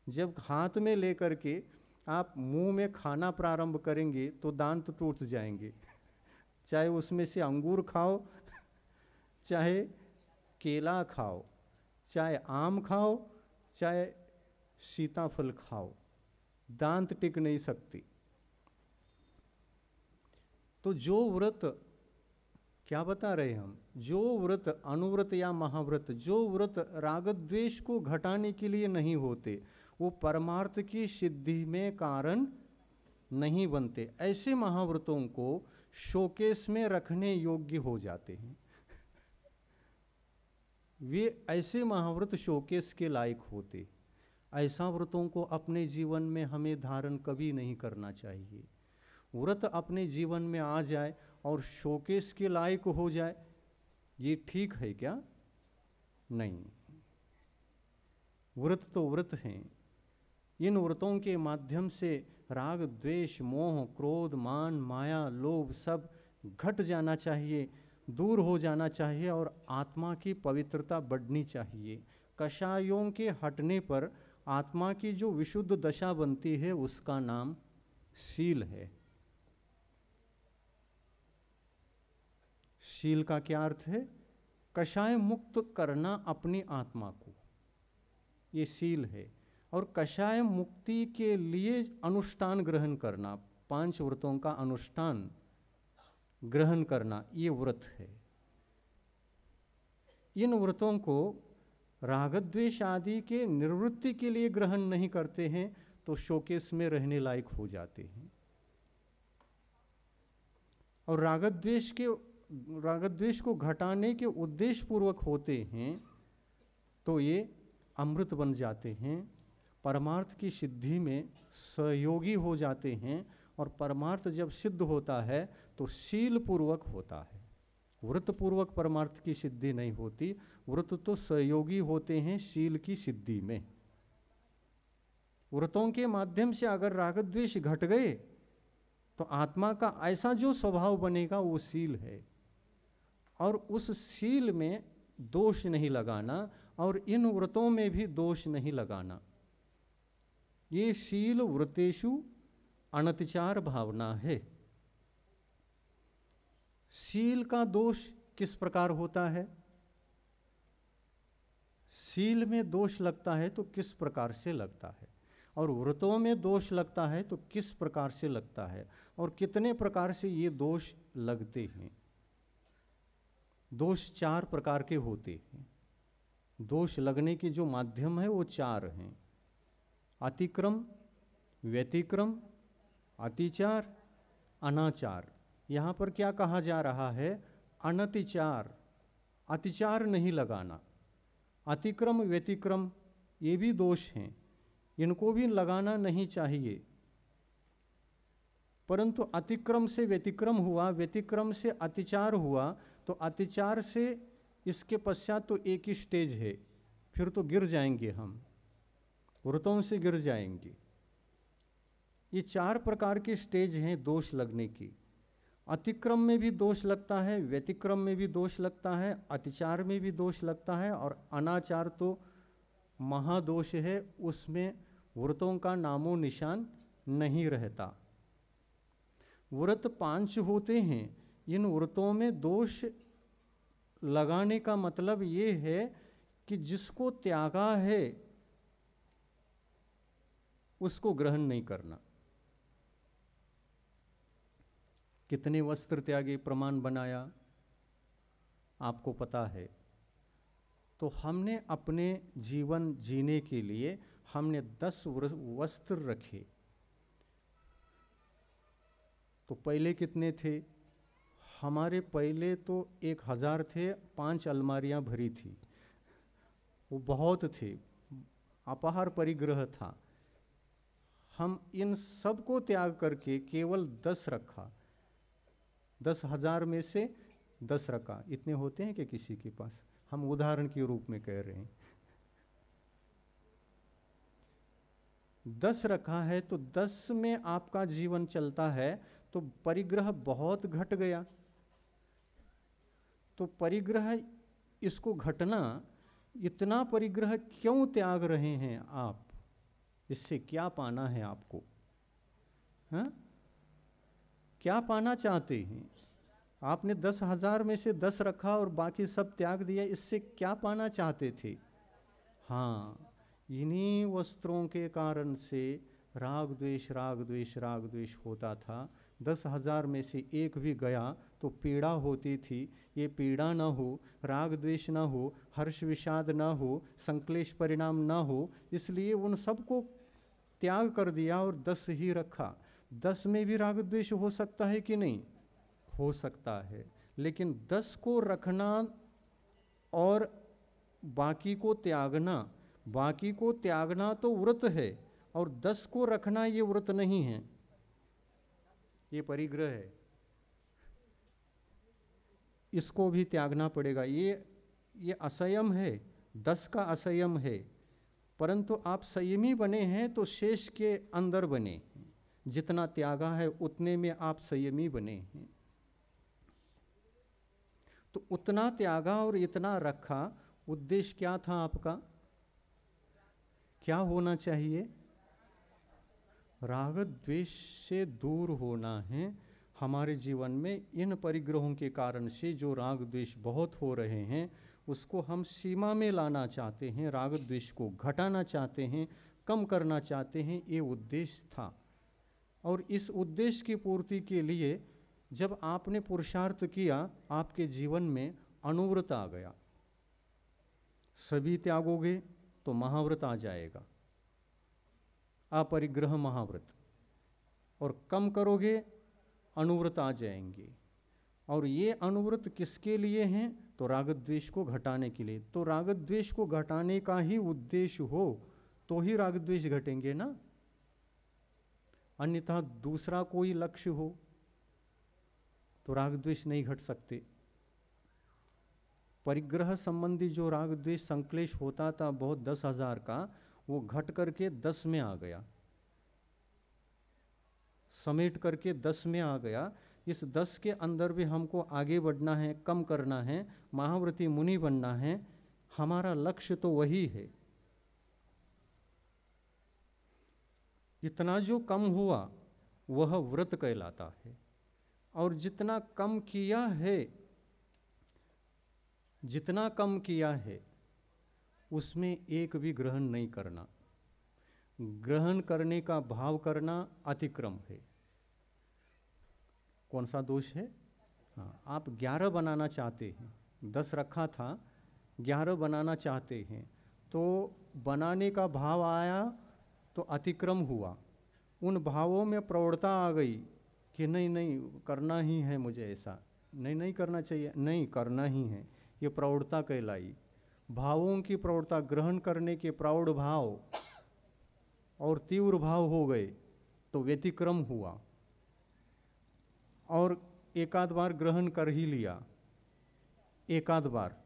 जब हाथ में लेकर के आप मुंह में खाना प्रारंभ करेंगे तो दांत टूट जाएंगे, चाहे उसमें से अंगूर खाओ, चाहे केला खाओ, चाहे आम खाओ, चाहे सीताफल खाओ, दांत टिक नहीं सकती। तो जो व्रत, क्या बता रहे हम, जो व्रत अनुव्रत या महाव्रत, जो व्रत राग द्वेष को घटाने के लिए नहीं होते, वो परमार्थ की सिद्धि में कारण नहीं बनते। ऐसे महाव्रतों को शोकेस में रखने योग्य हो जाते हैं। वे ऐसे महाव्रत शोकेस के लायक होते। ऐसा व्रतों को अपने जीवन में हमें धारण कभी नहीं करना चाहिए। व्रत अपने जीवन में आ जाए और शोकेस के लायक हो जाए, ये ठीक है क्या? नहीं। व्रत तो व्रत हैं। इन व्रतों के माध्यम से राग द्वेष मोह क्रोध मान माया लोभ सब घट जाना चाहिए, दूर हो जाना चाहिए और आत्मा की पवित्रता बढ़नी चाहिए। कषायों के हटने पर आत्मा की जो विशुद्ध दशा बनती है उसका नाम शील है। शील का क्या अर्थ है? कषाय मुक्त करना अपनी आत्मा को, ये शील है। और कषाय मुक्ति के लिए अनुष्ठान ग्रहण करना, 5 व्रतों का अनुष्ठान ग्रहण करना, ये व्रत है। इन व्रतों को रागद्वेष आदि के निवृत्ति के लिए ग्रहण नहीं करते हैं तो शोकेस में रहने लायक हो जाते हैं। और राग द्वेष को घटाने के उद्देश्य पूर्वक होते हैं तो ये अमृत बन जाते हैं, परमार्थ की सिद्धि में सहयोगी हो जाते हैं। और परमार्थ जब सिद्ध होता है तो शील पूर्वक होता है, व्रत पूर्वक परमार्थ की सिद्धि नहीं होती। व्रत तो सहयोगी होते हैं शील की सिद्धि में। व्रतों के माध्यम से अगर राग द्वेष घट गए तो आत्मा का ऐसा जो स्वभाव बनेगा वो शील है, और उस शील में दोष नहीं लगाना और इन व्रतों में भी दोष नहीं लगाना। ये शील व्रतेषु अनतिचार भावना है। शील का दोष किस प्रकार होता है? शील में दोष लगता है तो किस प्रकार से लगता है, और व्रतों में दोष लगता है तो किस प्रकार से लगता है, और कितने प्रकार से ये दोष लगते हैं। दोष 4 प्रकार के होते हैं। दोष लगने के जो माध्यम है वो 4 हैं: अतिक्रम, व्यतिक्रम, अतिचार, अनाचार। यहाँ पर क्या कहा जा रहा है? अनतिचार, अतिचार नहीं लगाना। अतिक्रम व्यतिक्रम ये भी दोष हैं, इनको भी लगाना नहीं चाहिए। परंतु अतिक्रम से व्यतिक्रम हुआ, व्यतिक्रम से अतिचार हुआ, तो अतिचार से इसके पश्चात तो एक ही स्टेज है, फिर तो गिर जाएंगे हम, व्रतों से गिर जाएंगे। ये 4 प्रकार के स्टेज हैं दोष लगने की। अतिक्रम में भी दोष लगता है, व्यतिक्रम में भी दोष लगता है, अतिचार में भी दोष लगता है, और अनाचार तो महादोष है, उसमें व्रतों का नामो निशान नहीं रहता। व्रत 5 होते हैं। इन व्रतों में दोष लगाने का मतलब ये है कि जिसको त्यागा है उसको ग्रहण नहीं करना। कितने वस्त्र त्यागे, प्रमाण बनाया, आपको पता है। तो हमने अपने जीवन जीने के लिए हमने 10 वस्त्र रखे। तो पहले कितने थे? हमारे पहले तो 1000 थे, 5 अलमारियां भरी थी, वो बहुत थे, अपार परिग्रह था। हम इन सब को त्याग करके केवल 10 रखा, 10,000 में से 10 रखा। इतने होते हैं कि किसी के पास? हम उदाहरण के रूप में कह रहे हैं। 10 रखा है तो 10 में आपका जीवन चलता है तो परिग्रह बहुत घट गया। तो परिग्रह, इसको घटना, इतना परिग्रह क्यों त्याग रहे हैं आप? इससे क्या पाना है आपको? हाँ? क्या पाना चाहते हैं? आपने 10,000 में से 10 रखा और बाकी सब त्याग दिया, इससे क्या पाना चाहते थे? हाँ, इन्हीं वस्त्रों के कारण से राग द्वेष राग द्वेष राग द्वेष होता था। 10,000 में से एक भी गया तो पीड़ा होती थी। ये पीड़ा न हो, राग द्वेष न हो, हर्ष विषाद न हो, संक्लेश परिणाम न हो, इसलिए उन सबको त्याग कर दिया और 10 ही रखा। 10 में भी राग द्वेष हो सकता है कि नहीं? हो सकता है, लेकिन 10 को रखना और बाकी को त्यागना तो व्रत है, और 10 को रखना ये व्रत नहीं है, ये परिग्रह है। इसको भी त्यागना पड़ेगा। ये असंयम है, 10 का असंयम है। परंतु आप संयमी बने हैं तो शेष के अंदर बने, जितना त्यागा है उतने में आप संयमी बने हैं। तो उतना त्यागा और इतना रखा, उद्देश्य क्या था आपका? क्या होना चाहिए? राग द्वेष से दूर होना है। हमारे जीवन में इन परिग्रहों के कारण से जो राग द्वेष बहुत हो रहे हैं उसको हम सीमा में लाना चाहते हैं, राग द्वेष को घटाना चाहते हैं, कम करना चाहते हैं, ये उद्देश्य था। और इस उद्देश्य की पूर्ति के लिए जब आपने पुरुषार्थ किया, आपके जीवन में अनुव्रत आ गया। सभी त्यागोगे तो महाव्रत आ जाएगा। अपरिग्रह महाव्रत, और कम करोगे अनुव्रत आ जाएंगे। और ये अनुव्रत किसके लिए हैं? तो राग द्वेष को घटाने के लिए। तो राग द्वेष को घटाने का ही उद्देश्य हो तो ही राग द्वेष घटेंगे ना, अन्यथा दूसरा कोई लक्ष्य हो तो राग द्वेष नहीं घट सकते। परिग्रह संबंधी जो राग द्वेष संक्लेश होता था बहुत 10,000 का, वो घट करके 10 में आ गया, समेट करके 10 में आ गया। इस 10 के अंदर भी हमको आगे बढ़ना है, कम करना है, महाव्रती मुनि बनना है, हमारा लक्ष्य तो वही है। इतना जो कम हुआ वह व्रत कहलाता है, और जितना कम किया है, जितना कम किया है उसमें एक भी ग्रहण नहीं करना। ग्रहण करने का भाव करना अतिक्रम है। कौन सा दोष है? हाँ, आप 11 बनाना चाहते हैं, 10 रखा था, 11 बनाना चाहते हैं, तो बनाने का भाव आया तो अतिक्रम हुआ। उन भावों में प्रौढ़ता आ गई कि नहीं नहीं करना ही है मुझे, ऐसा नहीं नहीं करना चाहिए, नहीं करना ही है, ये प्रौढ़ता कहलाई। भावों की प्रौढ़ता, ग्रहण करने के प्रौढ़ भाव और तीव्र भाव हो गए तो व्यतिक्रम हुआ, और एकाध बार ग्रहण कर ही लिया, एकाध बार,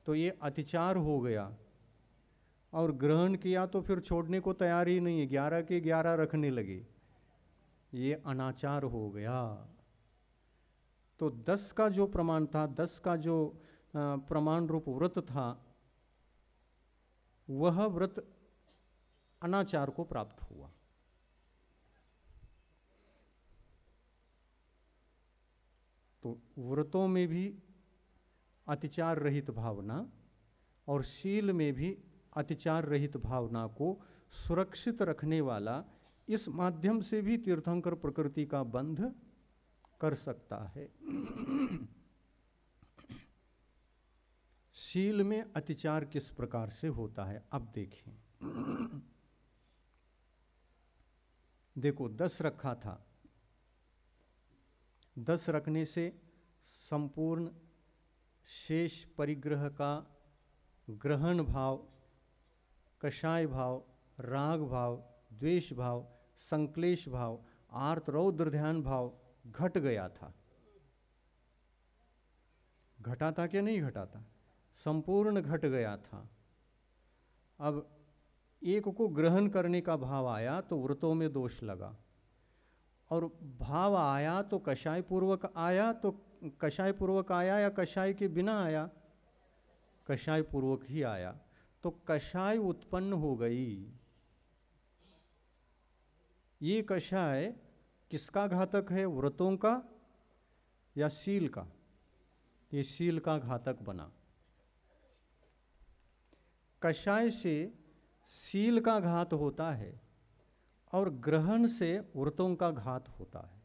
तो ये अतिचार हो गया। और ग्रहण किया तो फिर छोड़ने को तैयार ही नहीं है, 11 के 11 रखने लगे, ये अनाचार हो गया। तो 10 का जो प्रमाण था, 10 का जो प्रमाण रूप व्रत था, वह व्रत अनाचार को प्राप्त हुआ। तो व्रतों में भी अतिचार रहित भावना और शील में भी अतिचार रहित भावना को सुरक्षित रखने वाला, इस माध्यम से भी तीर्थंकर प्रकृति का बंध कर सकता है। शील में अतिचार किस प्रकार से होता है अब देखें। देखो 10 रखा था, 10 रखने से संपूर्ण शेष परिग्रह का ग्रहण भाव, कषाय भाव, राग भाव, द्वेष भाव, संक्लेश भाव, आर्त रौद्र ध्यान भाव घट गया था। घटा था क्या नहीं घटा था? संपूर्ण घट गया था। अब एक को ग्रहण करने का भाव आया तो व्रतों में दोष लगा, और भाव आया तो कषाय पूर्वक आया, तो कषाय पूर्वक आया या कषाय के बिना आया? कषाय पूर्वक ही आया, तो कषाय उत्पन्न हो गई। ये कषाय किसका घातक है? व्रतों का या शील का? ये शील का घातक बना। कषाय से शील का घात होता है और ग्रहण से व्रतों का घात होता है।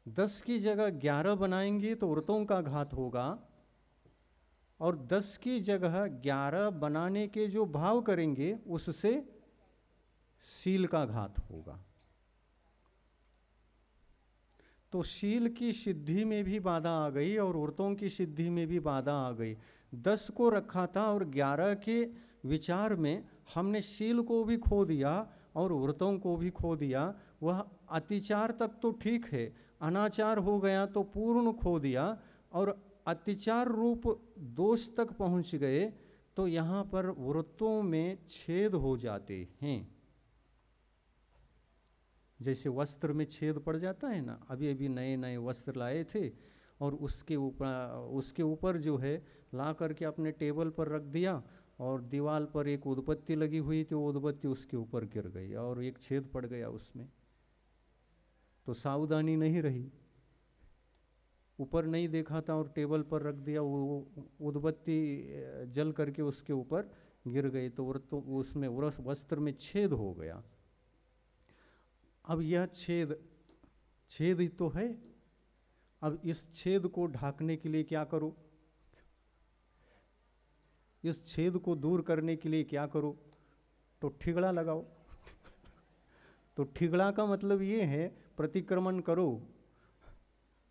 10 की जगह 11 बनाएंगे तो व्रतों का घात होगा, और 10 की जगह 11 बनाने के जो भाव करेंगे उससे शील का घात होगा। तो शील की सिद्धि में भी बाधा आ गई और व्रतों की सिद्धि में भी बाधा आ गई। 10 को रखा था और 11 के विचार में हमने शील को भी खो दिया और व्रतों को भी खो दिया। वह अतिचार तक तो ठीक है, अनाचार हो गया तो पूर्ण खो दिया, और अतिचार रूप दोष तक पहुंच गए तो यहाँ पर व्रतों में छेद हो जाते हैं। जैसे वस्त्र में छेद पड़ जाता है ना, अभी अभी नए नए वस्त्र लाए थे और उसके ऊपर जो है ला करके अपने टेबल पर रख दिया, और दीवार पर एक उदबत्ती लगी हुई थी, वो उदबत्ती उसके ऊपर गिर गई और एक छेद पड़ गया उसमें। तो सावधानी नहीं रही, ऊपर नहीं देखा था और टेबल पर रख दिया, वो उदबत्ती जल करके उसके ऊपर गिर गई, तो उसमें वस्त्र में छेद हो गया। अब यह छेद ही तो है। अब इस छेद को ढाकने के लिए क्या करो? इस छेद को दूर करने के लिए क्या करो? तो ठिगड़ा लगाओ। तो ठिगड़ा का मतलब ये है प्रतिक्रमण करो,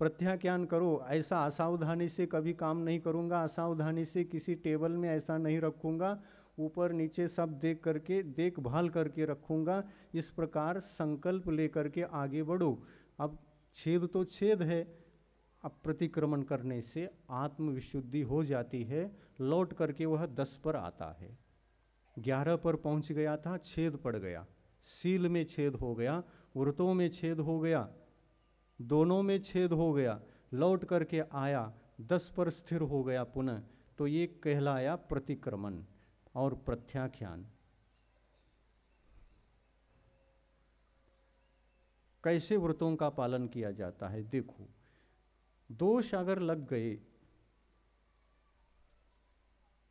प्रत्याख्यान करो। ऐसा असावधानी से कभी काम नहीं करूँगा, असावधानी से किसी टेबल में ऐसा नहीं रखूँगा, ऊपर नीचे सब देख करके देखभाल करके रखूँगा। इस प्रकार संकल्प लेकर के आगे बढ़ो। अब छेद तो छेद है, अब प्रतिक्रमण करने से आत्मविशुद्धि हो जाती है, लौट करके वह 10 पर आता है। 11 पर पहुंच गया था, छेद पड़ गया, सील में छेद हो गया, वृतों में छेद हो गया, दोनों में छेद हो गया, लौट करके आया, 10 पर स्थिर हो गया पुनः। तो ये कहलाया प्रतिक्रमण और प्रत्याख्यान। कैसे व्रतों का पालन किया जाता है? देखो, दोष अगर लग गए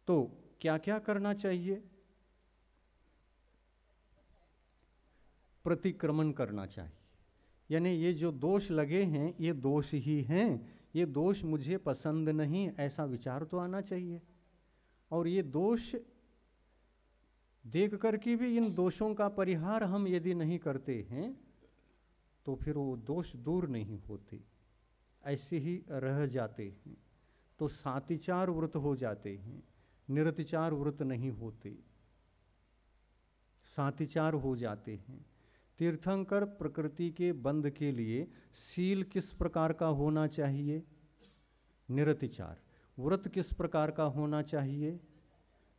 तो क्या क्या करना चाहिए? प्रतिक्रमण करना चाहिए। यानी ये जो दोष लगे हैं ये दोष ही हैं, ये दोष मुझे पसंद नहीं, ऐसा विचार तो आना चाहिए। और ये दोष देख करके भी इन दोषों का परिहार हम यदि नहीं करते हैं तो फिर वो दोष दूर नहीं होते, ऐसे ही रह जाते हैं। तो सातिचार व्रत हो जाते हैं, निरतिचार व्रत नहीं होते, सातिचार हो जाते हैं। तीर्थंकर प्रकृति के बंध के लिए शील किस प्रकार का होना चाहिए? निरतिचार। व्रत किस प्रकार का होना चाहिए?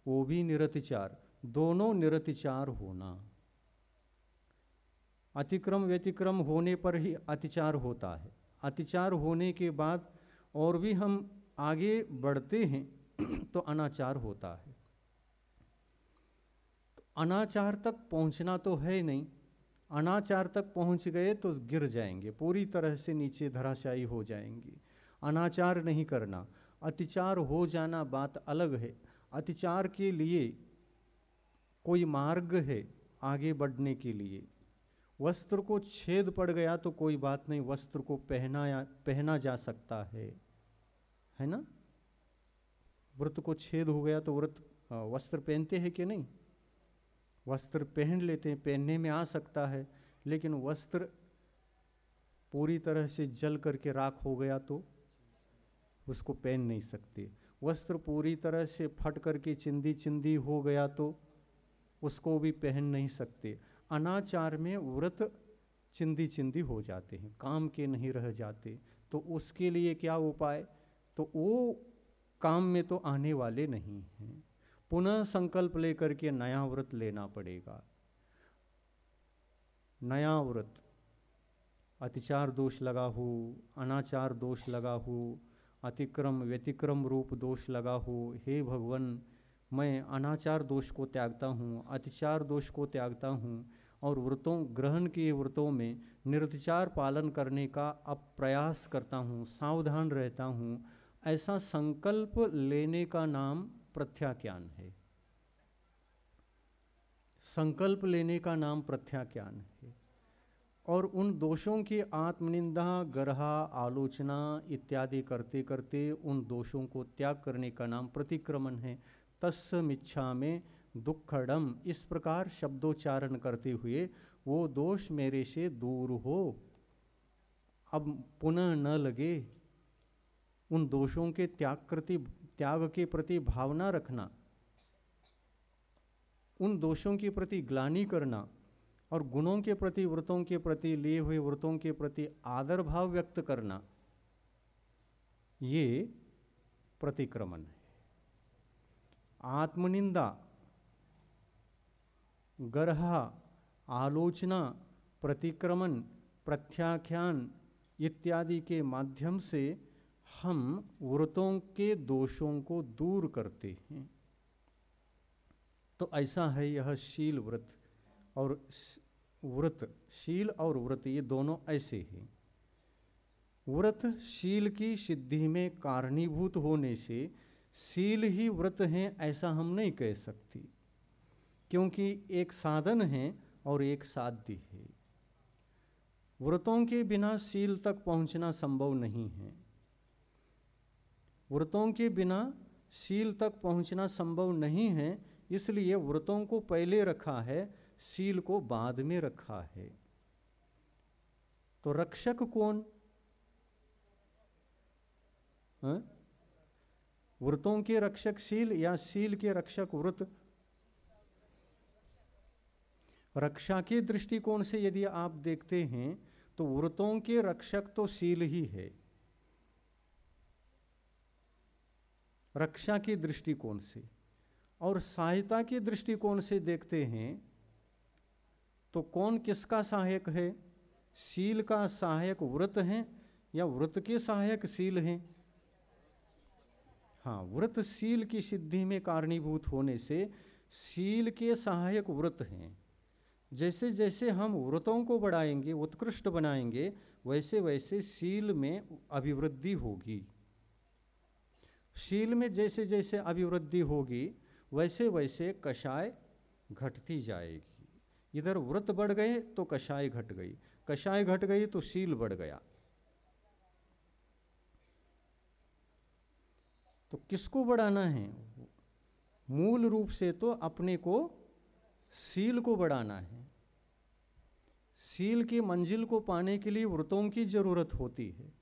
वो भी निरतिचार। दोनों निरतिचार होना। अतिक्रम व्यतिक्रम होने पर ही अतिचार होता है। अतिचार होने के बाद और भी हम आगे बढ़ते हैं तो अनाचार होता है। अनाचार तक पहुंचना तो है नहीं, अनाचार तक पहुंच गए तो गिर जाएंगे, पूरी तरह से नीचे धराशायी हो जाएंगे। अनाचार नहीं करना, अतिचार हो जाना बात अलग है। अतिचार के लिए कोई मार्ग है आगे बढ़ने के लिए। वस्त्र को छेद पड़ गया तो कोई बात नहीं, वस्त्र को पहना जा सकता है ना। व्रत को छेद हो गया तो वस्त्र पहनते हैं कि नहीं? वस्त्र पहन लेते हैं, पहनने में आ सकता है, लेकिन वस्त्र पूरी तरह से जल करके राख हो गया तो उसको पहन नहीं सकते। वस्त्र पूरी तरह से फट करके चिंदी चिंदी हो गया तो उसको भी पहन नहीं सकते। अनाचार में व्रत चिंदी चिंदी हो जाते हैं, काम के नहीं रह जाते। तो उसके लिए क्या उपाय? तो वो काम में तो आने वाले नहीं हैं। पुनः संकल्प लेकर के नया व्रत लेना पड़ेगा। नया व्रत, अतिचार दोष लगा हो, अनाचार दोष लगा हो, अतिक्रम व्यतिक्रम रूप दोष लगा हो, हे भगवान मैं अनाचार दोष को त्यागता हूँ, अतिचार दोष को त्यागता हूँ और व्रतों ग्रहण किए व्रतों में निरतिचार पालन करने का अब प्रयास करता हूँ, सावधान रहता हूँ, ऐसा संकल्प लेने का नाम प्रत्याख्यान है। संकल्प लेने का नाम प्रत्याख्यान है। और उन दोषों की आत्मनिंदा, गर्हा, आलोचना इत्यादि करते करते उन दोषों को त्याग करने का नाम प्रतिक्रमण है। तस्मिच्छा में दुक्खडम, इस प्रकार शब्दोच्चारण करते हुए वो दोष मेरे से दूर हो, अब पुनः न लगे। उन दोषों के त्याग के प्रति भावना रखना, उन दोषों के प्रति ग्लानि करना और गुणों के प्रति, व्रतों के प्रति, लिए हुए व्रतों के प्रति आदर भाव व्यक्त करना, ये प्रतिक्रमण है। आत्मनिंदा, गर्हा, आलोचना, प्रतिक्रमण, प्रत्याख्यान इत्यादि के माध्यम से हम व्रतों के दोषों को दूर करते हैं। तो ऐसा है यह शील व्रत और व्रत। शील और व्रत ये दोनों ऐसे हैं। व्रत शील की सिद्धि में कारणीभूत होने से शील ही व्रत हैं ऐसा हम नहीं कह सकते, क्योंकि एक साधन है और एक साध्य है। व्रतों के बिना शील तक पहुंचना संभव नहीं है। व्रतों के बिना शील तक पहुंचना संभव नहीं है, इसलिए व्रतों को पहले रखा है, शील को बाद में रखा है। तो रक्षक कौन? व्रतों के रक्षक शील या शील के रक्षक व्रत? रक्षा के दृष्टिकोण से यदि आप देखते हैं तो व्रतों के रक्षक तो शील ही है, रक्षा के दृष्टिकोण से। और सहायता के दृष्टिकोण से देखते हैं तो कौन किसका सहायक है? शील का सहायक व्रत है या व्रत के सहायक शील हैं? हाँ, व्रत शील की सिद्धि में कारणीभूत होने से शील के सहायक व्रत हैं। जैसे जैसे हम व्रतों को बढ़ाएंगे, उत्कृष्ट बनाएंगे, वैसे वैसे शील में अभिवृद्धि होगी। शील में जैसे जैसे अभिवृद्धि होगी वैसे वैसे कषाय घटती जाएगी। इधर व्रत बढ़ गए तो कषाय घट गई, कषाय घट गई तो शील बढ़ गया। तो किसको बढ़ाना है? मूल रूप से तो अपने को शील को बढ़ाना है। शील की मंजिल को पाने के लिए व्रतों की जरूरत होती है।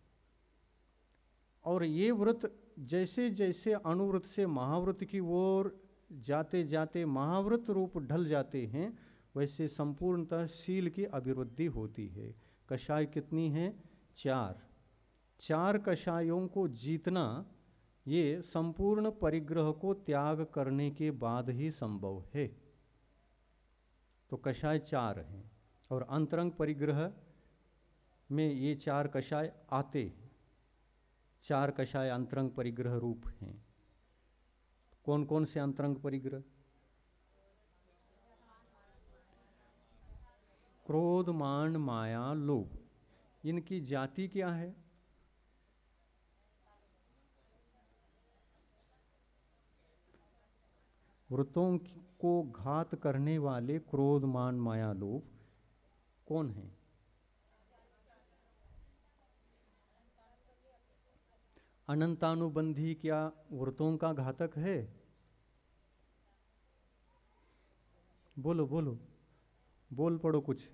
और ये व्रत जैसे जैसे अनुव्रत से महाव्रत की ओर जाते जाते महाव्रत रूप ढल जाते हैं, वैसे संपूर्णतः शील की अभिवृद्धि होती है। कषाय कितनी है? 4। 4 कषायों को जीतना ये संपूर्ण परिग्रह को त्याग करने के बाद ही संभव है। तो कषाय 4 हैं और अंतरंग परिग्रह में ये 4 कषाय आते हैं। 4 कषाय अंतरंग परिग्रह रूप हैं। कौन कौन से अंतरंग परिग्रह? क्रोध, मान, माया, लोभ। इनकी जाति क्या है? व्रतों को घात करने वाले क्रोध, मान, माया, लोभ कौन है? अनंतानुबंधी क्या व्रतों का घातक है? बोलो बोलो, बोल पड़ो कुछ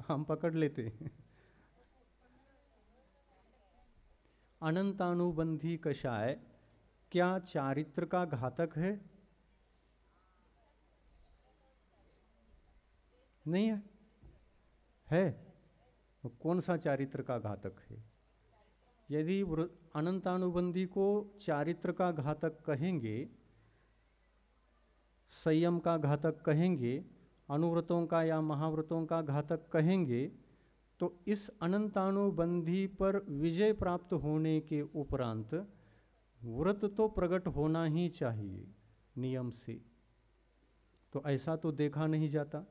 हम पकड़ लेते हैं। अनंतानुबंधी कषाय क्या चारित्र का घातक है? नहीं है? है? तो कौन सा चारित्र का घातक है? यदि अनंतानुबंधी को चारित्र का घातक कहेंगे, संयम का घातक कहेंगे, अनुव्रतों का या महाव्रतों का घातक कहेंगे, तो इस अनंतानुबंधी पर विजय प्राप्त होने के उपरांत व्रत तो प्रकट होना ही चाहिए नियम से। तो ऐसा तो देखा नहीं जाता।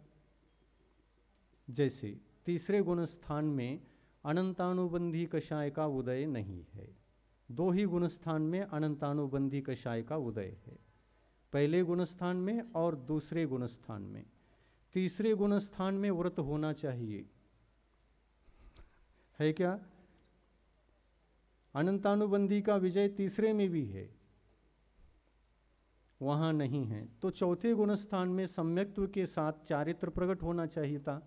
जैसे तीसरे गुण स्थान में अनंतानुबंधी कषाय का उदय नहीं है, 2 ही गुण स्थान में अनंतानुबंधी कषाय का उदय है, पहले गुण स्थान में और दूसरे गुण स्थान में। तीसरे गुण स्थान में व्रत होना चाहिए, है क्या? अनंतानुबंधी का विजय तीसरे में भी है, वहां नहीं है। तो चौथे गुण स्थान में सम्यक्त्व के साथ चारित्र प्रकट होना चाहिए था।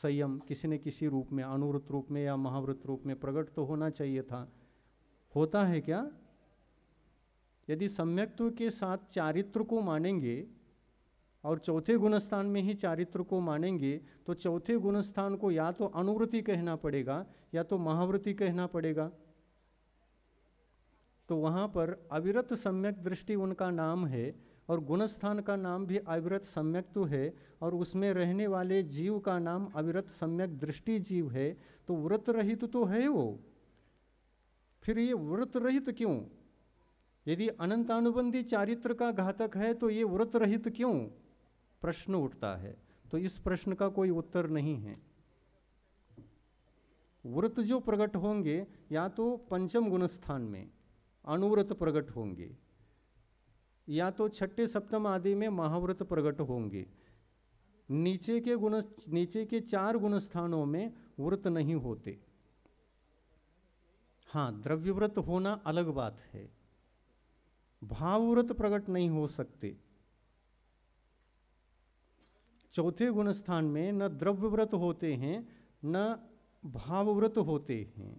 संयम किसी न किसी रूप में, अनुव्रत रूप में या महाव्रत रूप में प्रकट तो होना चाहिए था। होता है क्या? यदि सम्यक्त्व के साथ चारित्र को मानेंगे और चौथे गुणस्थान में ही चारित्र को मानेंगे, तो चौथे गुणस्थान को या तो अनुवृत्ति कहना पड़ेगा या तो महावृत्ति कहना पड़ेगा। तो वहां पर अविरत सम्यक दृष्टि उनका नाम है और गुणस्थान का नाम भी अविरत सम्यक तो है, और उसमें रहने वाले जीव का नाम अविरत सम्यक दृष्टि जीव है। तो व्रत रहित तो है वो, फिर ये व्रत रहित क्यों? यदि अनंतानुबंधी चारित्र का घातक है तो ये व्रत रहित क्यों? प्रश्न उठता है। तो इस प्रश्न का कोई उत्तर नहीं है। व्रत जो प्रकट होंगे या तो पंचम गुणस्थान में अनुव्रत प्रकट होंगे, या तो छठे सप्तम आदि में महाव्रत प्रकट होंगे। नीचे के 4 गुण स्थानों में व्रत नहीं होते। हाँ, द्रव्यव्रत होना अलग बात है, भावव्रत प्रकट नहीं हो सकते। चौथे गुण स्थान में न द्रव्य व्रत होते हैं न भाव व्रत होते हैं।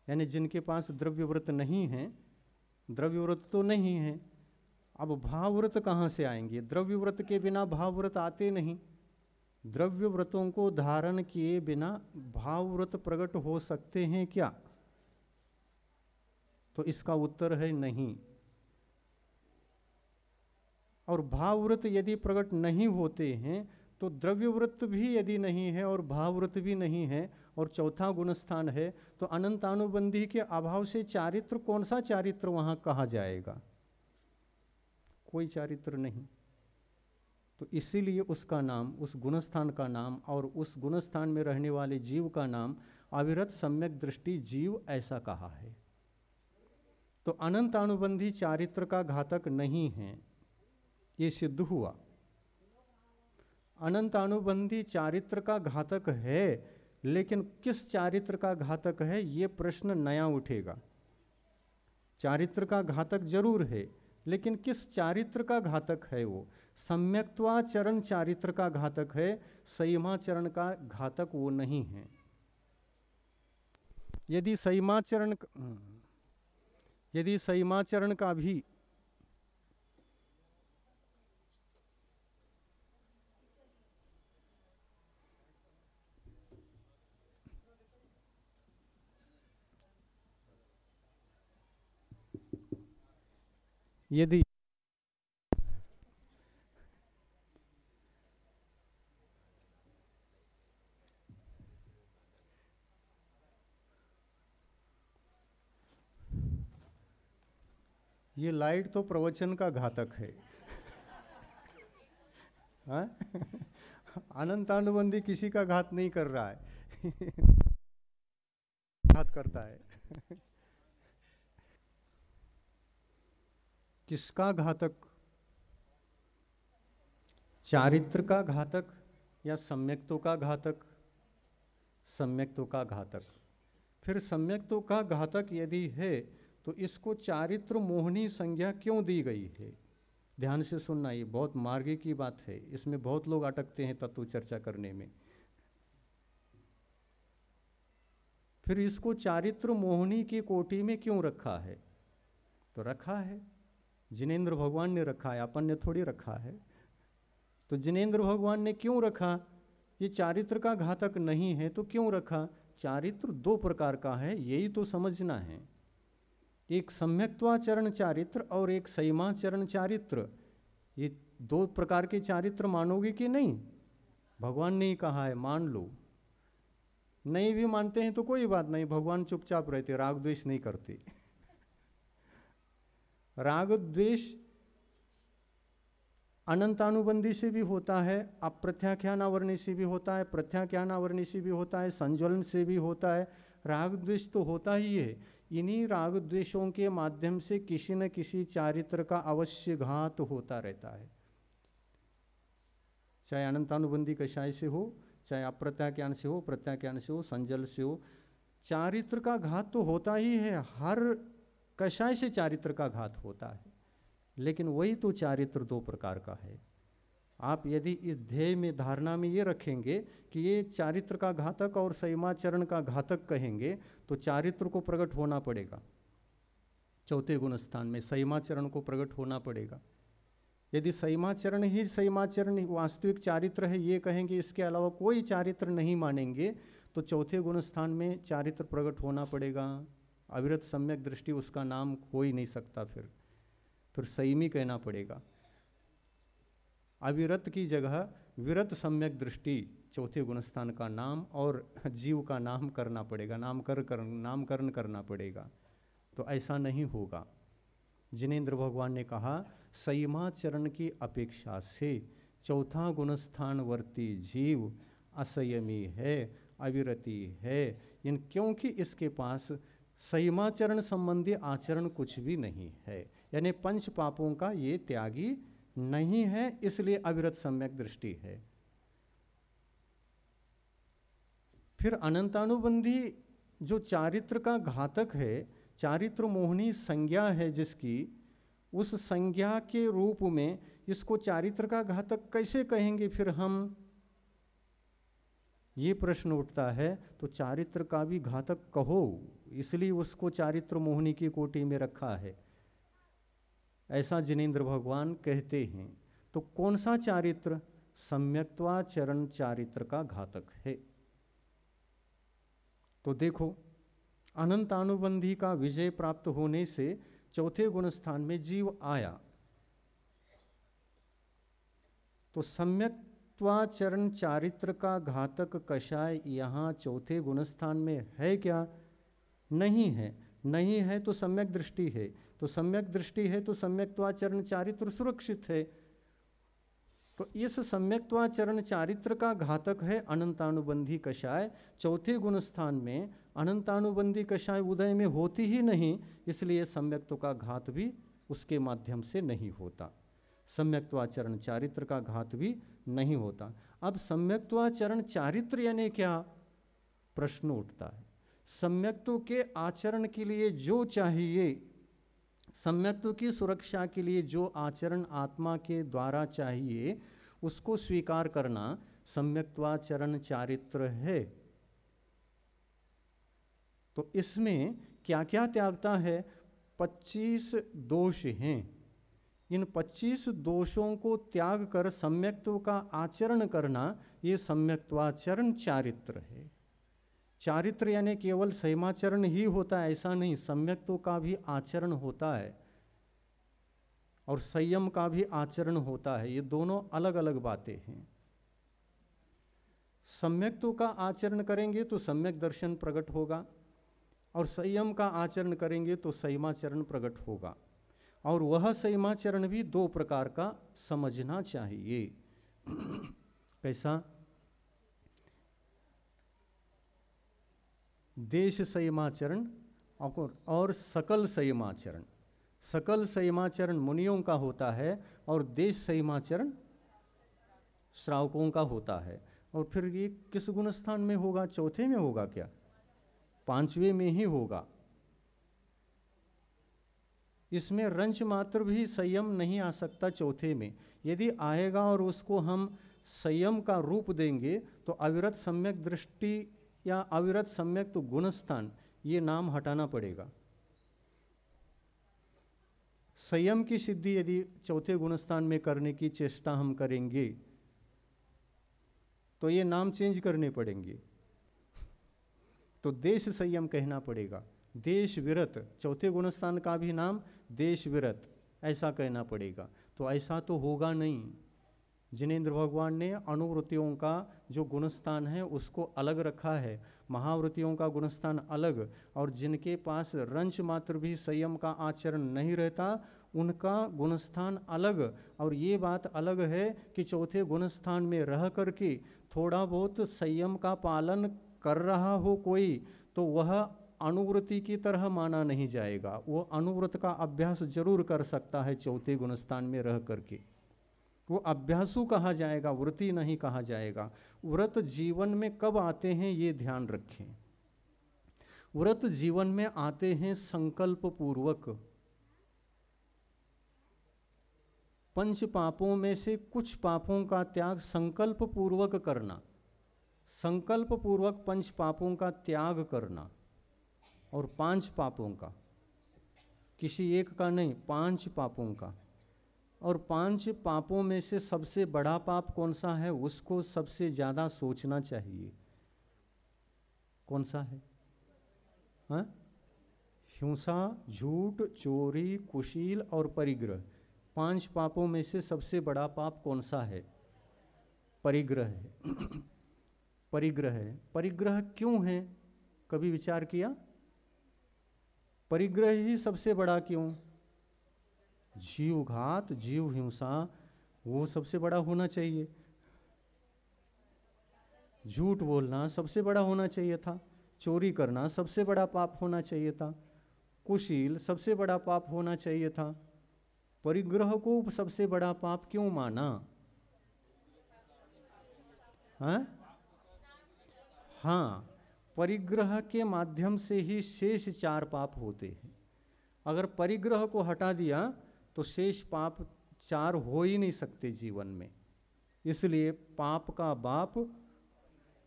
यानी जिनके पास द्रव्य व्रत नहीं है, द्रव्य व्रत तो नहीं है, अब भाव व्रत कहाँ से आएंगे? द्रव्य व्रत के बिना भाव व्रत आते नहीं। द्रव्य व्रतों को धारण किए बिना भाव व्रत प्रकट हो सकते हैं क्या? तो इसका उत्तर है नहीं। और भाव व्रत यदि प्रकट नहीं होते हैं तो द्रव्य व्रत भी यदि नहीं है और भाव व्रत भी नहीं है और चौथा गुण स्थान है, तो अनंतानुबंधी के अभाव से चारित्र, कौन सा चारित्र वहां कहा जाएगा? कोई चारित्र नहीं। तो इसीलिए उसका नाम, उस गुणस्थान का नाम और उस गुणस्थान में रहने वाले जीव का नाम अविरत सम्यक दृष्टि जीव ऐसा कहा है। तो अनंतानुबंधी चारित्र का घातक नहीं है, ये सिद्ध हुआ। अनंतानुबंधी चारित्र का घातक है, लेकिन किस चारित्र का घातक है ये प्रश्न नया उठेगा। चारित्र का घातक जरूर है, लेकिन किस चारित्र का घातक है वो? सम्यक्त्वाचरण चारित्र का घातक है, संयमाचरण का घातक वो नहीं है। यदि संयमाचरण का भी यदि ये लाइट तो प्रवचन का घातक है। हाँ? अनंतानुबंधी किसी का घात नहीं कर रहा है। घात करता है। किसका घातक? चारित्र का घातक या सम्यक्तों का घातक? सम्यक्तों का घातक। फिर सम्यक्तों का घातक यदि है तो इसको चारित्र मोहनी संज्ञा क्यों दी गई है? ध्यान से सुनना, ये बहुत मार्गी की बात है, इसमें बहुत लोग अटकते हैं तत्व चर्चा करने में। फिर इसको चारित्र मोहनी की कोटि में क्यों रखा है? तो रखा है, जिनेंद्र भगवान ने रखा है, अपन ने थोड़ी रखा है। तो जिनेंद्र भगवान ने क्यों रखा? ये चारित्र का घातक नहीं है तो क्यों रखा? चारित्र दो प्रकार का है, यही तो समझना है। एक सम्यक्त्वाचरण चारित्र और एक संयमाचरण चारित्र। ये दो प्रकार के चारित्र मानोगे कि नहीं? भगवान ने ही कहा है, मान लो। नहीं भी मानते हैं तो कोई बात नहीं, भगवान चुपचाप रहते, राग द्वेष नहीं करते। राग द्वेष अनंतानुबंधी से भी होता है, अप्रत्याख्यानावर्णी से भी होता है, प्रत्याख्यानावर्णी से भी होता है, संज्वलन से भी होता है। राग द्वेष तो होता ही है। इन्हीं राग द्वेषों के माध्यम से किसी न किसी चारित्र का अवश्य घात होता रहता है, चाहे अनंतानुबंधी कषाय से हो, चाहे अप्रत्याख्यान से हो, प्रत्याख्यान से हो, संजल से हो। चारित्र का घात तो होता ही है, हर कषाय से चारित्र का घात होता है। लेकिन वही तो चारित्र दो प्रकार का है। आप यदि इस ध्येय में, धारणा में ये रखेंगे कि ये चारित्र का घातक और संयमाचरण का घातक कहेंगे, तो चारित्र को प्रकट होना पड़ेगा चौथे गुण स्थान में, संयमाचरण को प्रकट होना पड़ेगा। यदि संयमाचरण ही संयमाचरण वास्तविक चारित्र है ये कहेंगे, इसके अलावा कोई चारित्र नहीं मानेंगे, तो चौथे गुण स्थान में चारित्र प्रकट होना पड़ेगा। अविरत सम्यक दृष्टि उसका नाम हो ही नहीं सकता, फिर संयमी कहना पड़ेगा। अविरत की जगह विरत सम्यक दृष्टि चौथे गुणस्थान का नाम और जीव का नाम करना पड़ेगा, नामकरण करना पड़ेगा। तो ऐसा नहीं होगा। जिनेंद्र भगवान ने कहा संयमाचरण की अपेक्षा से चौथा गुणस्थानवर्ती जीव असंयमी है, अविरति है। क्योंकि इसके पास संयमाचरण संबंधी आचरण कुछ भी नहीं है, यानी पंच पापों का ये त्यागी नहीं है, इसलिए अविरत सम्यक दृष्टि है। फिर अनंतानुबंधी जो चारित्र का घातक है, चारित्र मोहनी संज्ञा है जिसकी, उस संज्ञा के रूप में इसको चारित्र का घातक कैसे कहेंगे फिर हम? ये प्रश्न उठता है। तो चारित्र का भी घातक कहो, इसलिए उसको चारित्र मोहिनी की कोटि में रखा है, ऐसा जिनेंद्र भगवान कहते हैं। तो कौन सा चारित्र? सम्यक्त्वाचरण चारित्र का घातक है। तो देखो, अनंतानुबंधी का विजय प्राप्त होने से चौथे गुण स्थान में जीव आया। तो सम्यक्त्वाचरण चारित्र का घातक कषाय यहाँ चौथे गुण स्थान में है क्या? नहीं है। नहीं है तो सम्यक दृष्टि है, तो सम्यक दृष्टि है तो सम्यक्त्वाचरण चारित्र सुरक्षित है। तो इस सम्यक्त्वाचरण चारित्र का घातक है अनंतानुबंधी कषाय। चौथे गुण स्थान में अनंतानुबंधी कषाय उदय में होती ही नहीं, इसलिए सम्यक्त्व का घात भी उसके माध्यम से नहीं होता। सम्यक्त्वाचरण चारित्र का घात भी नहीं होता। अब सम्यक्त्वाचरण चारित्र यानी क्या? प्रश्न उठता है। सम्यक्त्व के आचरण के लिए जो चाहिए, सम्यक्त्व की सुरक्षा के लिए जो आचरण आत्मा के द्वारा चाहिए, उसको स्वीकार करना सम्यक्त्वाचरण चारित्र है। तो इसमें क्या क्या त्यागता है? 25 दोष हैं। इन 25 दोषों को त्याग कर सम्यक्त्व का आचरण करना, ये सम्यक्त्वाचरण चारित्र है। चारित्र यानी केवल संयमाचरण ही होता है ऐसा नहीं, सम्यक्त्व का भी आचरण होता है और संयम का भी आचरण होता है। ये दोनों अलग अलग बातें हैं। सम्यक्त्व का आचरण करेंगे तो सम्यक दर्शन प्रकट होगा, और संयम का आचरण करेंगे तो संयमाचरण प्रकट होगा। और वह संयमाचरण भी दो प्रकार का समझना चाहिए। कैसा? देश संयमाचरण और सकल संयमाचरण। सकल संयमाचरण मुनियों का होता है और देश संयमाचरण श्रावकों का होता है। और फिर ये किस गुण स्थान में होगा? चौथे में होगा क्या? पांचवें में ही होगा। इसमें रंच मात्र भी संयम नहीं आ सकता चौथे में। यदि आएगा और उसको हम संयम का रूप देंगे तो अविरत सम्यक दृष्टि या अविरत सम्यक तो गुणस्थान, ये नाम हटाना पड़ेगा। संयम की सिद्धि यदि चौथे गुणस्थान में करने की चेष्टा हम करेंगे तो ये नाम चेंज करने पड़ेंगे। तो देश संयम कहना पड़ेगा। देश विरत, चौथे गुणस्थान का भी नाम देश विरत ऐसा कहना पड़ेगा। तो ऐसा तो होगा नहीं। जिनेंद्र भगवान ने अनुवृत्तियों का जो गुणस्थान है उसको अलग रखा है, महावृत्तियों का गुणस्थान अलग, और जिनके पास रंच मात्र भी संयम का आचरण नहीं रहता उनका गुणस्थान अलग। और ये बात अलग है कि चौथे गुणस्थान में रह करके थोड़ा बहुत संयम का पालन कर रहा हो कोई, तो वह अनुवृत्ति की तरह माना नहीं जाएगा। वो अनुव्रत का अभ्यास जरूर कर सकता है चौथे गुणस्थान में रह करके, वो अभ्यासु कहा जाएगा, व्रती नहीं कहा जाएगा। व्रत जीवन में कब आते हैं ये ध्यान रखें। व्रत जीवन में आते हैं संकल्प पूर्वक। पंच पापों में से कुछ पापों का त्याग संकल्प पूर्वक करना, संकल्प पूर्वक पंच पापों का त्याग करना, और 5 पापों का, किसी एक का नहीं, 5 पापों का। और 5 पापों में से सबसे बड़ा पाप कौन सा है उसको सबसे ज़्यादा सोचना चाहिए। कौन सा है? हाँ? हिंसा, झूठ, चोरी, कुशील और परिग्रह। 5 पापों में से सबसे बड़ा पाप कौन सा है? परिग्रह है। परिग्रह है। परिग्रह क्यों है? कभी विचार किया? परिग्रह ही सबसे बड़ा क्यों? जीव घात, जीव हिंसा, वो सबसे बड़ा होना चाहिए। झूठ बोलना सबसे बड़ा होना चाहिए था। चोरी करना सबसे बड़ा पाप होना चाहिए था। कुशील सबसे बड़ा पाप होना चाहिए था। परिग्रह को सबसे बड़ा पाप क्यों माना? हाँ, परिग्रह के माध्यम से ही शेष 4 पाप होते हैं। अगर परिग्रह को हटा दिया तो शेष पाप चार हो ही नहीं सकते जीवन में। इसलिए पाप का बाप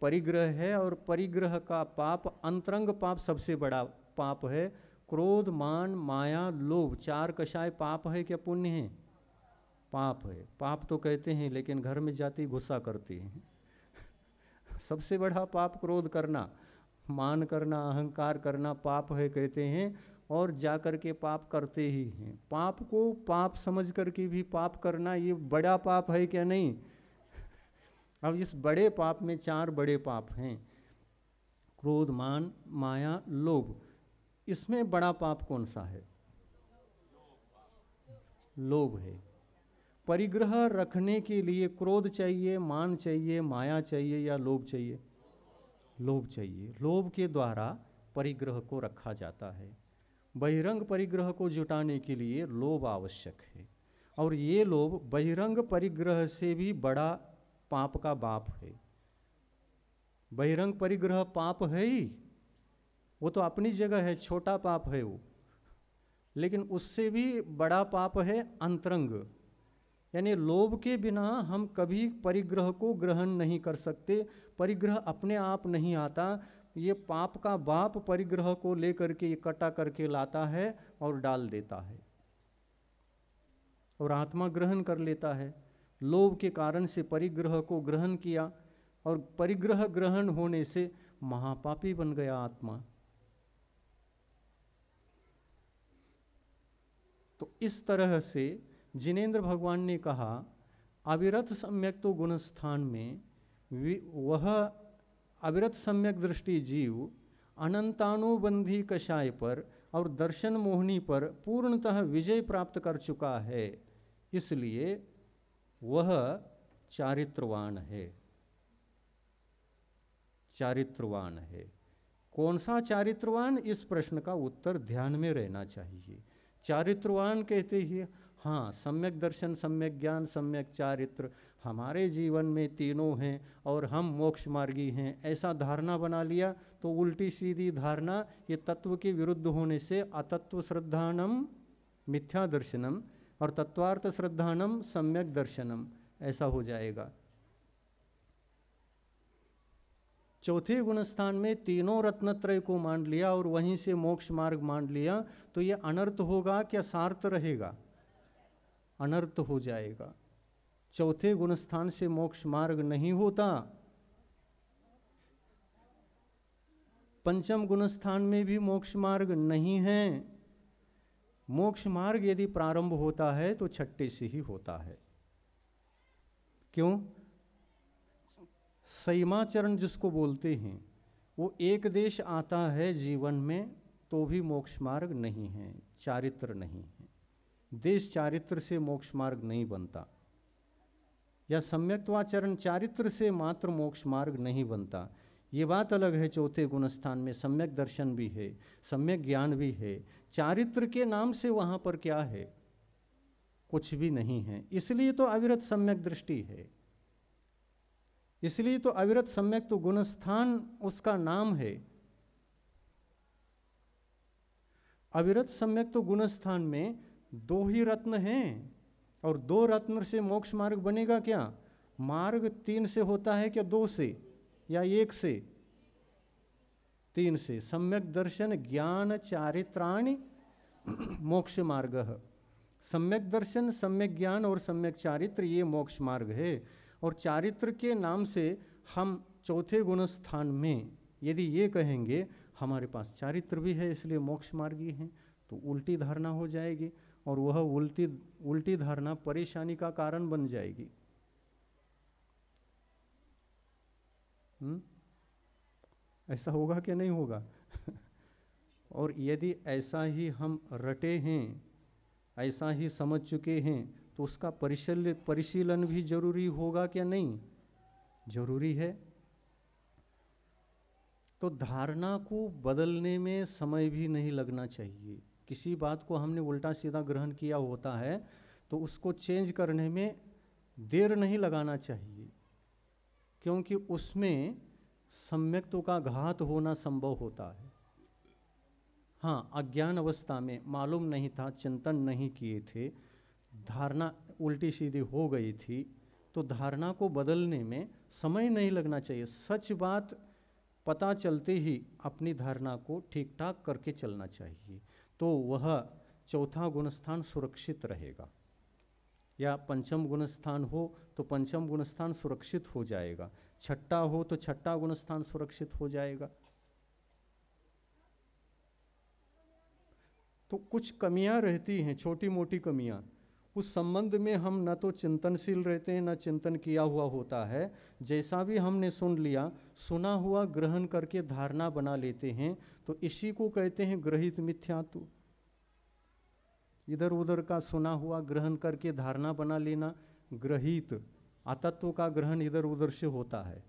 परिग्रह है, और परिग्रह का पाप, अंतरंग पाप सबसे बड़ा पाप है। क्रोध, मान, माया, लोभ, चार कषाय पाप है क्या पुण्य है? पाप है। पाप तो कहते हैं, लेकिन घर में जाते ही गुस्सा करते हैं। सबसे बड़ा पाप क्रोध करना, मान करना, अहंकार करना पाप है कहते हैं, और जाकर के पाप करते ही हैं। पाप को पाप समझ करके भी पाप करना, ये बड़ा पाप है क्या? नहीं। अब इस बड़े पाप में चार बड़े पाप हैं, क्रोध, मान, माया, लोभ। इसमें बड़ा पाप कौन सा है? लोभ है। परिग्रह रखने के लिए क्रोध चाहिए, मान चाहिए, माया चाहिए, या लोभ चाहिए? लोभ चाहिए। लोभ के द्वारा परिग्रह को रखा जाता है। बहिरंग परिग्रह को जुटाने के लिए लोभ आवश्यक है, और ये लोभ बहिरंग परिग्रह से भी बड़ा पाप का बाप है। बहिरंग परिग्रह पाप है ही, वो तो अपनी जगह है, छोटा पाप है वो, लेकिन उससे भी बड़ा पाप है अंतरंग। यानी लोभ के बिना हम कभी परिग्रह को ग्रहण नहीं कर सकते। परिग्रह अपने आप नहीं आता, ये पाप का बाप परिग्रह को लेकर के इकट्ठा करके लाता है और डाल देता है, और आत्मा ग्रहण कर लेता है। लोभ के कारण से परिग्रह को ग्रहण किया, और परिग्रह ग्रहण होने से महापापी बन गया आत्मा। तो इस तरह से जिनेंद्र भगवान ने कहा, अविरत सम्यक तो गुण स्थान में वह अविरत सम्यक दृष्टि जीव अनंतानुबंधी कषाय पर और दर्शन मोहिनी पर पूर्णतः विजय प्राप्त कर चुका है, इसलिए वह चारित्रवान है। चारित्रवान है। कौन सा चारित्रवान? इस प्रश्न का उत्तर ध्यान में रहना चाहिए। चारित्रवान कहते ही, हाँ, सम्यक दर्शन, सम्यक ज्ञान, सम्यक चारित्र हमारे जीवन में तीनों हैं और हम मोक्ष मार्गी हैं, ऐसा धारणा बना लिया तो उल्टी सीधी धारणा, ये तत्व के विरुद्ध होने से अतत्व श्रद्धानम मिथ्या दर्शनम और तत्वार्थ श्रद्धानम सम्यक दर्शनम, ऐसा हो जाएगा। चौथे गुणस्थान में तीनों रत्नत्रय को मान लिया और वहीं से मोक्ष मार्ग मान लिया, तो ये अनर्थ होगा क्या सार्थ रहेगा? अनर्थ हो जाएगा। चौथे गुणस्थान से मोक्ष मार्ग नहीं होता। पंचम गुणस्थान में भी मोक्ष मार्ग नहीं है। मोक्ष मार्ग यदि प्रारंभ होता है तो छठे से ही होता है। क्यों? संयमाचरण जिसको बोलते हैं, वो एक देश आता है जीवन में तो भी मोक्ष मार्ग नहीं है, चारित्र नहीं है। देश चारित्र से मोक्ष मार्ग नहीं बनता, या सम्यक्त्वाचरण चारित्र से मात्र मोक्ष मार्ग नहीं बनता। ये बात अलग है। चौथे गुणस्थान में सम्यक दर्शन भी है, सम्यक ज्ञान भी है, चारित्र के नाम से वहाँ पर क्या है? कुछ भी नहीं है। इसलिए तो अविरत सम्यक दृष्टि है, इसलिए तो अविरत सम्यक तो गुणस्थान उसका नाम है। अविरत सम्यक तो गुणस्थान में दो ही रत्न हैं, और दो रत्न से मोक्ष मार्ग बनेगा क्या? मार्ग तीन से होता है क्या? दो से या एक से? तीन से। सम्यक दर्शन ज्ञान चारित्राणि मोक्ष मार्ग। सम्यक दर्शन, सम्यक ज्ञान और सम्यक चारित्र, ये मोक्ष मार्ग है। और चारित्र के नाम से हम चौथे गुण स्थान में यदि ये कहेंगे हमारे पास चारित्र भी है इसलिए मोक्ष मार्गी हैं, तो उल्टी धारणा हो जाएगी, और वह उल्टी धारणा परेशानी का कारण बन जाएगी। ऐसा होगा कि नहीं होगा? और यदि ऐसा ही हम रटे हैं, ऐसा ही समझ चुके हैं, तो उसका परिशीलन भी जरूरी होगा क्या नहीं? जरूरी है। तो धारणा को बदलने में समय भी नहीं लगना चाहिए। किसी बात को हमने उल्टा सीधा ग्रहण किया होता है तो उसको चेंज करने में देर नहीं लगाना चाहिए, क्योंकि उसमें सम्यक्त्व का घात होना संभव होता है। हाँ, अज्ञान अवस्था में मालूम नहीं था, चिंतन नहीं किए थे, धारणा उल्टी सीधी हो गई थी, तो धारणा को बदलने में समय नहीं लगना चाहिए। सच बात पता चलते ही अपनी धारणा को ठीक ठाक करके चलना चाहिए, तो वह चौथा गुणस्थान सुरक्षित रहेगा। या पंचम गुणस्थान हो तो पंचम गुणस्थान सुरक्षित हो जाएगा, छठा हो तो छठा गुणस्थान सुरक्षित हो जाएगा। तो कुछ कमियां रहती हैं, छोटी मोटी कमियां, उस संबंध में हम न तो चिंतनशील रहते हैं न चिंतन किया हुआ होता है। जैसा भी हमने सुन लिया, सुना हुआ ग्रहण करके धारणा बना लेते हैं, तो इसी को कहते हैं ग्रहित मिथ्यात्व। इधर उधर का सुना हुआ ग्रहण करके धारणा बना लेना, ग्रहित अतत्व का ग्रहण इधर उधर से होता है,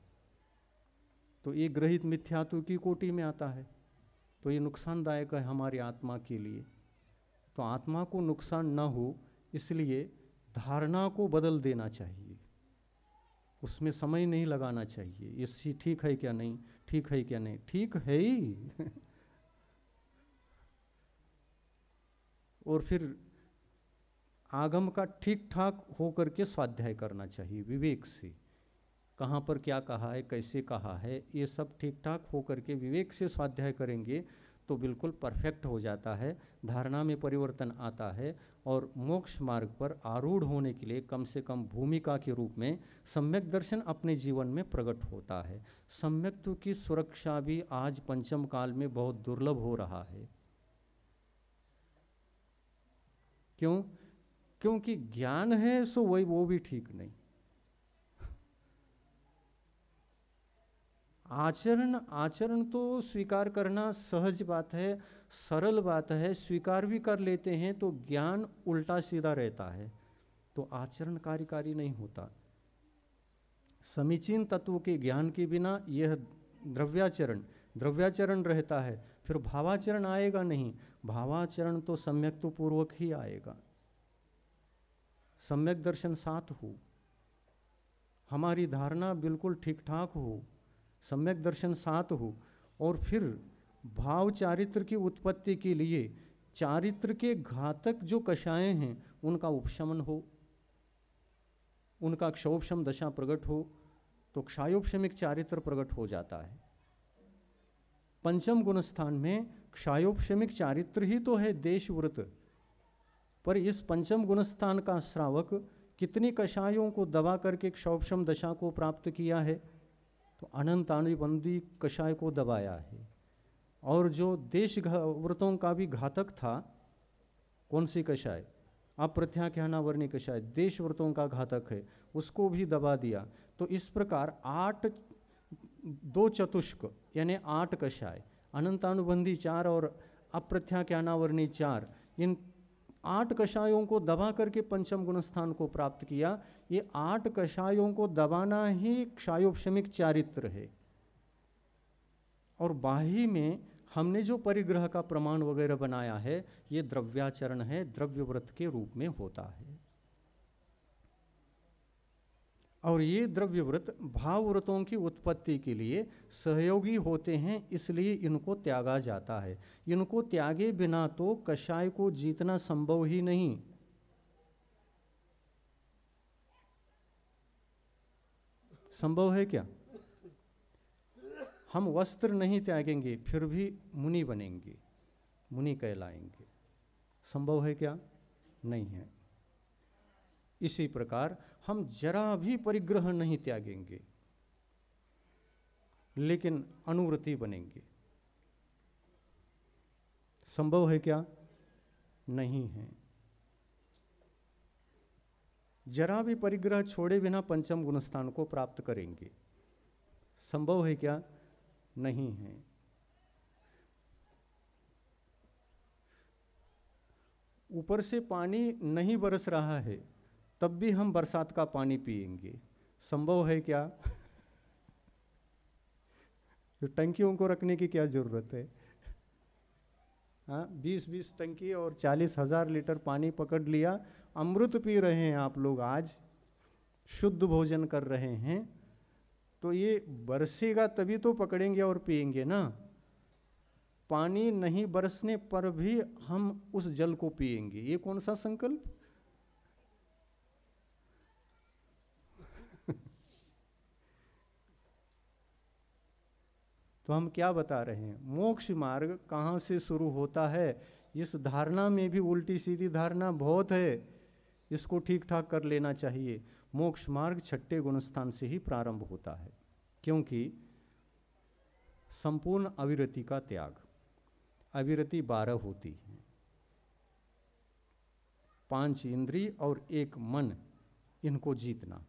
तो ये ग्रहित मिथ्यात्व की कोटि में आता है। तो ये नुकसानदायक है हमारी आत्मा के लिए। तो आत्मा को नुकसान न हो इसलिए धारणा को बदल देना चाहिए, उसमें समय नहीं लगाना चाहिए। ये ठीक है क्या नहीं, ठीक है क्या नहीं, ठीक है ही और फिर आगम का ठीक ठाक होकर के स्वाध्याय करना चाहिए विवेक से। कहाँ पर क्या कहा है, कैसे कहा है, ये सब ठीक ठाक होकर के विवेक से स्वाध्याय करेंगे तो बिल्कुल परफेक्ट हो जाता है, धारणा में परिवर्तन आता है और मोक्ष मार्ग पर आरूढ़ होने के लिए कम से कम भूमिका के रूप में सम्यक दर्शन अपने जीवन में प्रकट होता है। सम्यक्त्व की सुरक्षा भी आज पंचम काल में बहुत दुर्लभ हो रहा है। क्यों? क्योंकि ज्ञान है सो वही वो भी ठीक नहीं, आचरण तो स्वीकार करना सहज बात है, सरल बात है, स्वीकार भी कर लेते हैं, तो ज्ञान उल्टा सीधा रहता है, तो आचरण कार्यकारी नहीं होता। समीचीन तत्व के ज्ञान के बिना यह द्रव्याचरण रहता है, फिर भावाचरण आएगा नहीं। भावाचरण तो सम्यक तो पूर्वक ही आएगा। सम्यक दर्शन साथ हो, हमारी धारणा बिल्कुल ठीक ठाक हो, सम्यक दर्शन साथ हो, और फिर भाव चारित्र की उत्पत्ति के लिए चारित्र के घातक जो कषाय हैं उनका उपशमन हो, उनका क्षोभशम दशा प्रकट हो, तो क्षायोपशमिक चारित्र प्रकट हो जाता है। पंचम गुणस्थान में क्षायोपशमिक चारित्र ही तो है देशव्रत, पर इस पंचम गुणस्थान का श्रावक कितनी कषायों को दबा करके क्षोभशम दशा को प्राप्त किया है, तो अनंत अनुबंधी कषाय को दबाया है। और जो देश व्रतों का भी घातक था, कौन सी कषाय, अप्रत्याख्यानावर्णी कषाय देश व्रतों का घातक है, उसको भी दबा दिया। तो इस प्रकार 2 चतुष्क यानी 8 कषाय, अनंतानुबंधी 4 और अप्रत्याख्यानावर्णी 4, इन 8 कषायों को दबा करके पंचम गुणस्थान को प्राप्त किया। ये 8 कषायों को दबाना ही क्षायोपशमिक चारित्र है। और बाही में हमने जो परिग्रह का प्रमाण वगैरह बनाया है, ये द्रव्याचरण है, द्रव्यव्रत के रूप में होता है। और ये द्रव्यव्रत भावव्रतों की उत्पत्ति के लिए सहयोगी होते हैं, इसलिए इनको त्यागा जाता है। इनको त्यागे बिना तो कषाय को जीतना संभव ही नहीं। संभव है क्या? हम वस्त्र नहीं त्यागेंगे फिर भी मुनि बनेंगे, मुनि कहलाएंगे। संभव है क्या? नहीं है। इसी प्रकार हम जरा भी परिग्रह नहीं त्यागेंगे लेकिन अनुवृत्ति बनेंगे। संभव है क्या? नहीं है। जरा भी परिग्रह छोड़े बिना पंचम गुणस्थान को प्राप्त करेंगे। संभव है क्या? नहीं है। ऊपर से पानी नहीं बरस रहा है तब भी हम बरसात का पानी पिएंगे। संभव है क्या? तो टंकियों को रखने की क्या जरूरत है? हाँ, 20-20 टंकी और 40,000 लीटर पानी पकड़ लिया, अमृत पी रहे हैं आप लोग, आज शुद्ध भोजन कर रहे हैं, तो ये बरसेगा तभी तो पकड़ेंगे और पिएंगे ना। पानी नहीं बरसने पर भी हम उस जल को पिएंगे, ये कौन सा संकल्प? तो हम क्या बता रहे हैं, मोक्ष मार्ग कहाँ से शुरू होता है। इस धारणा में भी उल्टी सीधी धारणा बहुत है, इसको ठीक ठाक कर लेना चाहिए। मोक्ष मार्ग छठे गुणस्थान से ही प्रारंभ होता है, क्योंकि संपूर्ण अविरति का त्याग, अविरति 12 होती है, 5 इंद्रिय और 1 मन, इनको जीतना।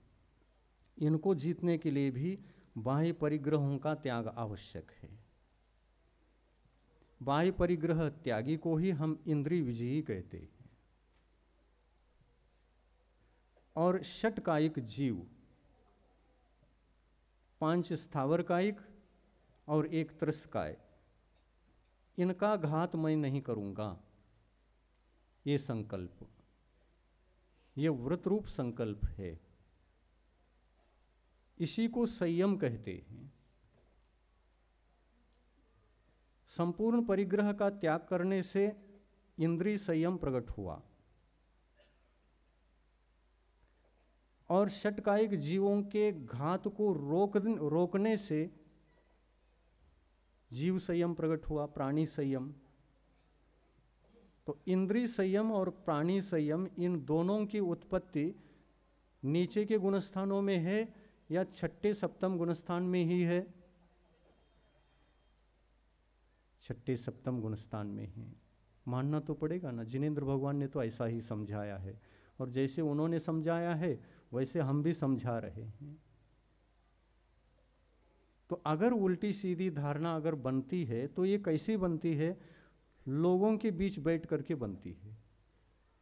इनको जीतने के लिए भी बाह्य परिग्रहों का त्याग आवश्यक है। बाह्य परिग्रह त्यागी को ही हम इंद्रिय विजयी कहते हैं। और षटकायिक जीव, 5 स्थावर कायिक और 1 त्रस्काय, इनका घात मैं नहीं करूंगा, ये संकल्प, ये व्रत रूप संकल्प है। इसी को संयम कहते हैं। संपूर्ण परिग्रह का त्याग करने से इंद्रिय संयम प्रकट हुआ, और षटकायिक जीवों के घात को रोकने से जीव संयम प्रकट हुआ, प्राणी संयम। तो इंद्रिय संयम और प्राणी संयम, इन दोनों की उत्पत्ति नीचे के गुणस्थानों में है या छठे सप्तम गुणस्थान में ही है? छठे सप्तम गुणस्थान में है। मानना तो पड़ेगा ना, जिनेंद्र भगवान ने तो ऐसा ही समझाया है, और जैसे उन्होंने समझाया है वैसे हम भी समझा रहे हैं। तो अगर उल्टी सीधी धारणा अगर बनती है तो ये कैसी बनती है? लोगों के बीच बैठ करके बनती है,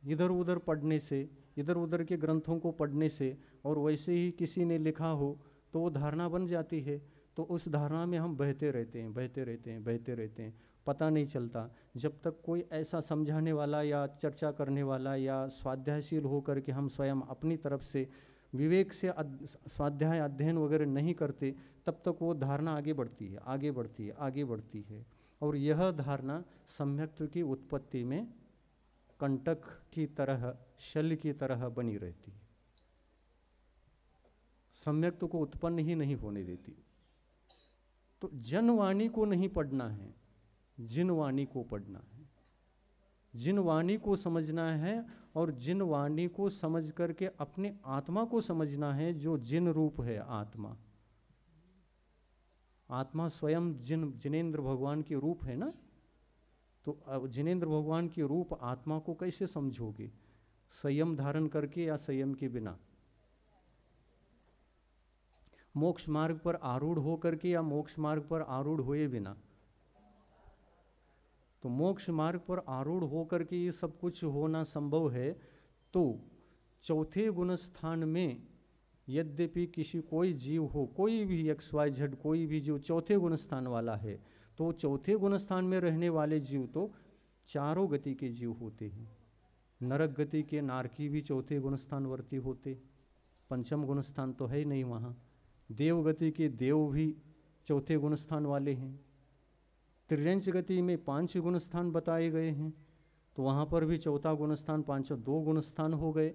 इधर उधर पढ़ने से, इधर उधर के ग्रंथों को पढ़ने से, और वैसे ही किसी ने लिखा हो तो वो धारणा बन जाती है। तो उस धारणा में हम बहते रहते हैं, बहते रहते हैं, बहते रहते हैं, पता नहीं चलता। जब तक कोई ऐसा समझाने वाला या चर्चा करने वाला या स्वाध्यायशील हो करके हम स्वयं अपनी तरफ से विवेक से स्वाध्याय अध्ययन वगैरह नहीं करते, तब तक वो धारणा आगे बढ़ती है, आगे बढ़ती है, आगे बढ़ती है। और यह धारणा सम्यक्त्व की उत्पत्ति में कंटक की तरह, शल्य की तरह बनी रहती है, सम्यक्त्व को उत्पन्न ही नहीं होने देती। तो जनवाणी को नहीं पढ़ना है, जिनवाणी को पढ़ना है, जिनवाणी को समझना है, और जिनवाणी को समझ करके अपने आत्मा को समझना है, जो जिन रूप है आत्मा। आत्मा स्वयं जिनेंद्र भगवान के रूप है ना। तो अब जिनेंद्र भगवान के रूप आत्मा को कैसे समझोगे? संयम धारण करके या संयम के बिना? मोक्ष मार्ग पर आरूढ़ हो करके या मोक्ष मार्ग पर आरूढ़ हुए बिना? तो मोक्ष मार्ग पर आरूढ़ हो करके ये सब कुछ होना संभव है। तो चौथे गुण स्थान में यद्यपि किसी कोई जीव हो, कोई भी XYZ कोई भी जीव चौथे गुण स्थान वाला है, तो चौथे गुण स्थान में रहने वाले जीव तो चारों गति के जीव होते हैं। नरक गति के नारकी भी चौथे गुण स्थान वर्ती होते, पंचम गुण स्थान तो है ही नहीं वहाँ। देव गति के देव भी चौथे गुण स्थान वाले हैं। त्रिरंच गति में 5 गुण स्थान बताए गए हैं, तो वहाँ पर भी चौथा गुण स्थान 5 2 गुण स्थान हो गए।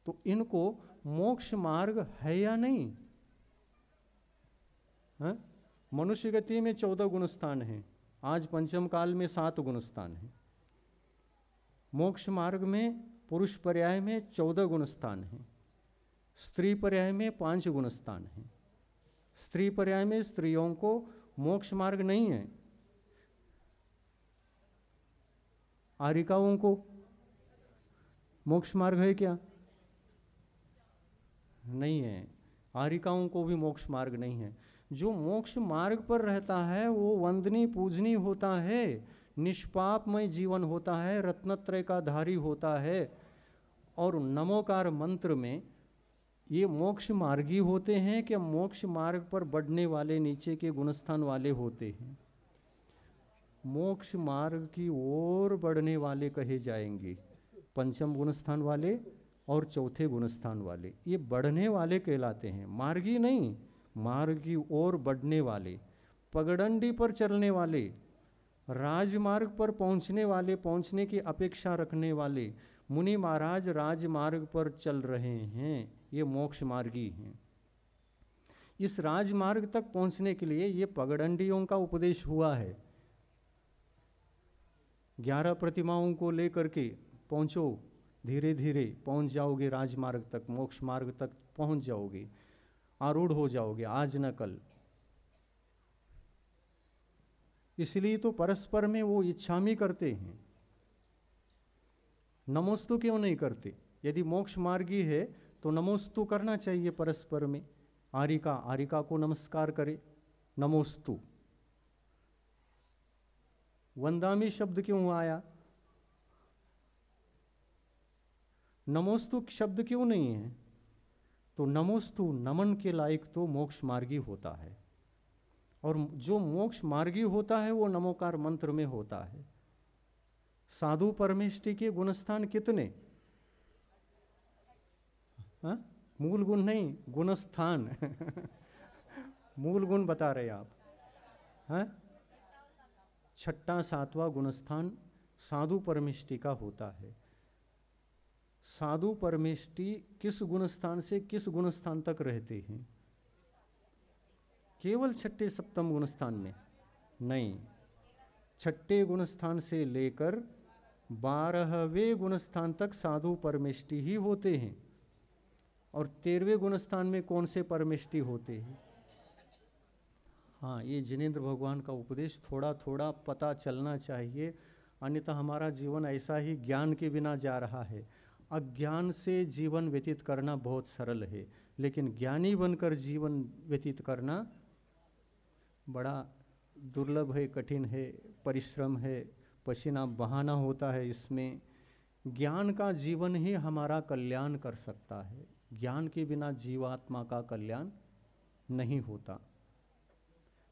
तो इनको मोक्ष मार्ग है या नहीं? मनुष्य गति में 14 गुण स्थान है, आज पंचम काल में 7 गुण स्थान है। मोक्ष मार्ग में पुरुष पर्याय में 14 गुण स्थान है, स्त्री पर्याय में 5 गुण स्थान है। स्त्री पर्याय में स्त्रियों को मोक्ष मार्ग नहीं है, आरिकाओं को मोक्ष मार्ग है क्या? नहीं है, आरिकाओं को भी मोक्ष मार्ग नहीं है। जो मोक्ष मार्ग पर रहता है वो वंदनीय पूजनीय होता है, निष्पापमय जीवन होता है, रत्नत्रय का धारी होता है। और नमोकार मंत्र में ये मोक्ष मार्गी होते हैं कि मोक्ष मार्ग पर बढ़ने वाले नीचे के गुणस्थान वाले होते हैं? मोक्ष मार्ग की ओर बढ़ने वाले कहे जाएंगे पंचम गुणस्थान वाले और चौथे गुणस्थान वाले, ये बढ़ने वाले कहलाते हैं, मार्गी नहीं। मार्ग की ओर बढ़ने वाले, पगडंडी पर चलने वाले, राजमार्ग पर पहुंचने वाले, पहुंचने की अपेक्षा रखने वाले। मुनि महाराज राजमार्ग पर चल रहे हैं, ये मोक्ष मार्गी हैं। इस राजमार्ग तक पहुंचने के लिए ये पगडंडियों का उपदेश हुआ है। 11 प्रतिमाओं को लेकर के पहुंचो, धीरे धीरे पहुंच जाओगे राजमार्ग तक, मोक्ष मार्ग तक पहुंच जाओगे, आरूढ़ हो जाओगे आज न कल। इसलिए तो परस्पर में वो इच्छामी करते हैं, नमोस्तु क्यों नहीं करते? यदि मोक्ष मार्गी है तो नमोस्तु करना चाहिए परस्पर में। आरिका को नमस्कार करे, नमोस्तु। वंदामी शब्द क्यों आया? नमोस्तु शब्द क्यों नहीं है? तो नमोस्तु नमन के लायक तो मोक्ष मार्गी होता है, और जो मोक्ष मार्गी होता है वो नमोकार मंत्र में होता है। साधु परमेष्टि के गुणस्थान कितने? हाँ? मूल गुण नहीं, गुणस्थान मूल गुण बता रहे आप। हाँ? 6वां 7वां गुणस्थान साधु परमेष्टि का होता है। साधु परमेष्टि किस गुणस्थान से किस गुणस्थान तक रहते हैं? केवल 6ठे 7वें गुणस्थान में नहीं, 6ठे गुणस्थान से लेकर 12वें गुणस्थान तक साधु परमेष्टि ही होते हैं। और 13वें गुणस्थान में कौन से परमेष्टि होते हैं? हाँ, ये जिनेंद्र भगवान का उपदेश थोड़ा थोड़ा पता चलना चाहिए, अन्यथा हमारा जीवन ऐसा ही ज्ञान के बिना जा रहा है। अज्ञान से जीवन व्यतीत करना बहुत सरल है, लेकिन ज्ञानी बनकर जीवन व्यतीत करना बड़ा दुर्लभ है, कठिन है, परिश्रम है, पसीना बहाना होता है इसमें। ज्ञान का जीवन ही हमारा कल्याण कर सकता है। ज्ञान के बिना जीवात्मा का कल्याण नहीं होता।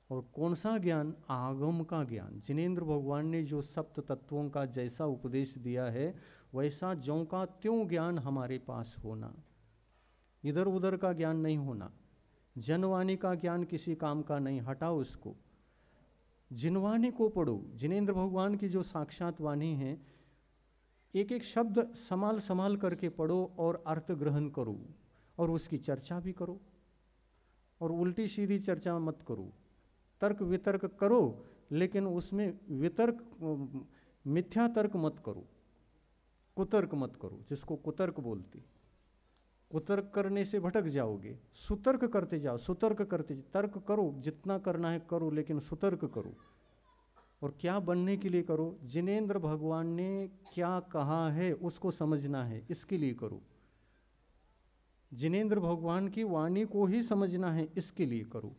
और कौन सा ज्ञान? आगम का ज्ञान। जिनेंद्र भगवान ने जो सप्त तत्वों का जैसा उपदेश दिया है, वैसा ज्यों का त्यों ज्ञान हमारे पास होना, इधर उधर का ज्ञान नहीं होना। जनवाणी का ज्ञान किसी काम का नहीं, हटाओ उसको। जिनवाणी को पढ़ो। जिनेंद्र भगवान की जो साक्षात वाणी है, एक एक शब्द संभाल संभाल करके पढ़ो और अर्थ ग्रहण करो, और उसकी चर्चा भी करो। और उल्टी सीधी चर्चा मत करो, तर्क वितर्क करो, लेकिन उसमें वितर्क मिथ्या तर्क मत करो, कुतर्क मत करो, जिसको कुतर्क बोलते। कुतर्क करने से भटक जाओगे। सुतर्क करते जाओ, सुतर्क करते जाओ। तर्क करो, जितना करना है करो, लेकिन सुतर्क करो। और क्या बनने के लिए करो? जिनेंद्र भगवान ने क्या कहा है उसको समझना है, इसके लिए करो। जिनेंद्र भगवान की वाणी को ही समझना है, इसके लिए करो।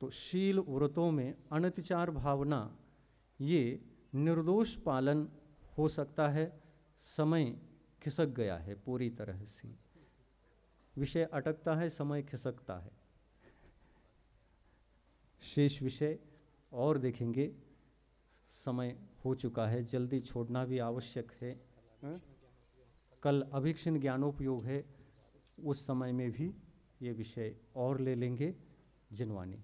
तो शील व्रतों में अनतिचार भावना, ये निर्दोष पालन हो सकता है। समय खिसक गया है पूरी तरह से, विषय अटकता है, समय खिसकता है। शेष विषय और देखेंगे, समय हो चुका है, जल्दी छोड़ना भी आवश्यक है। कल अभीक्षण ज्ञानोपयोग है, उस समय में भी ये विषय और ले लेंगे। जिनवाणी।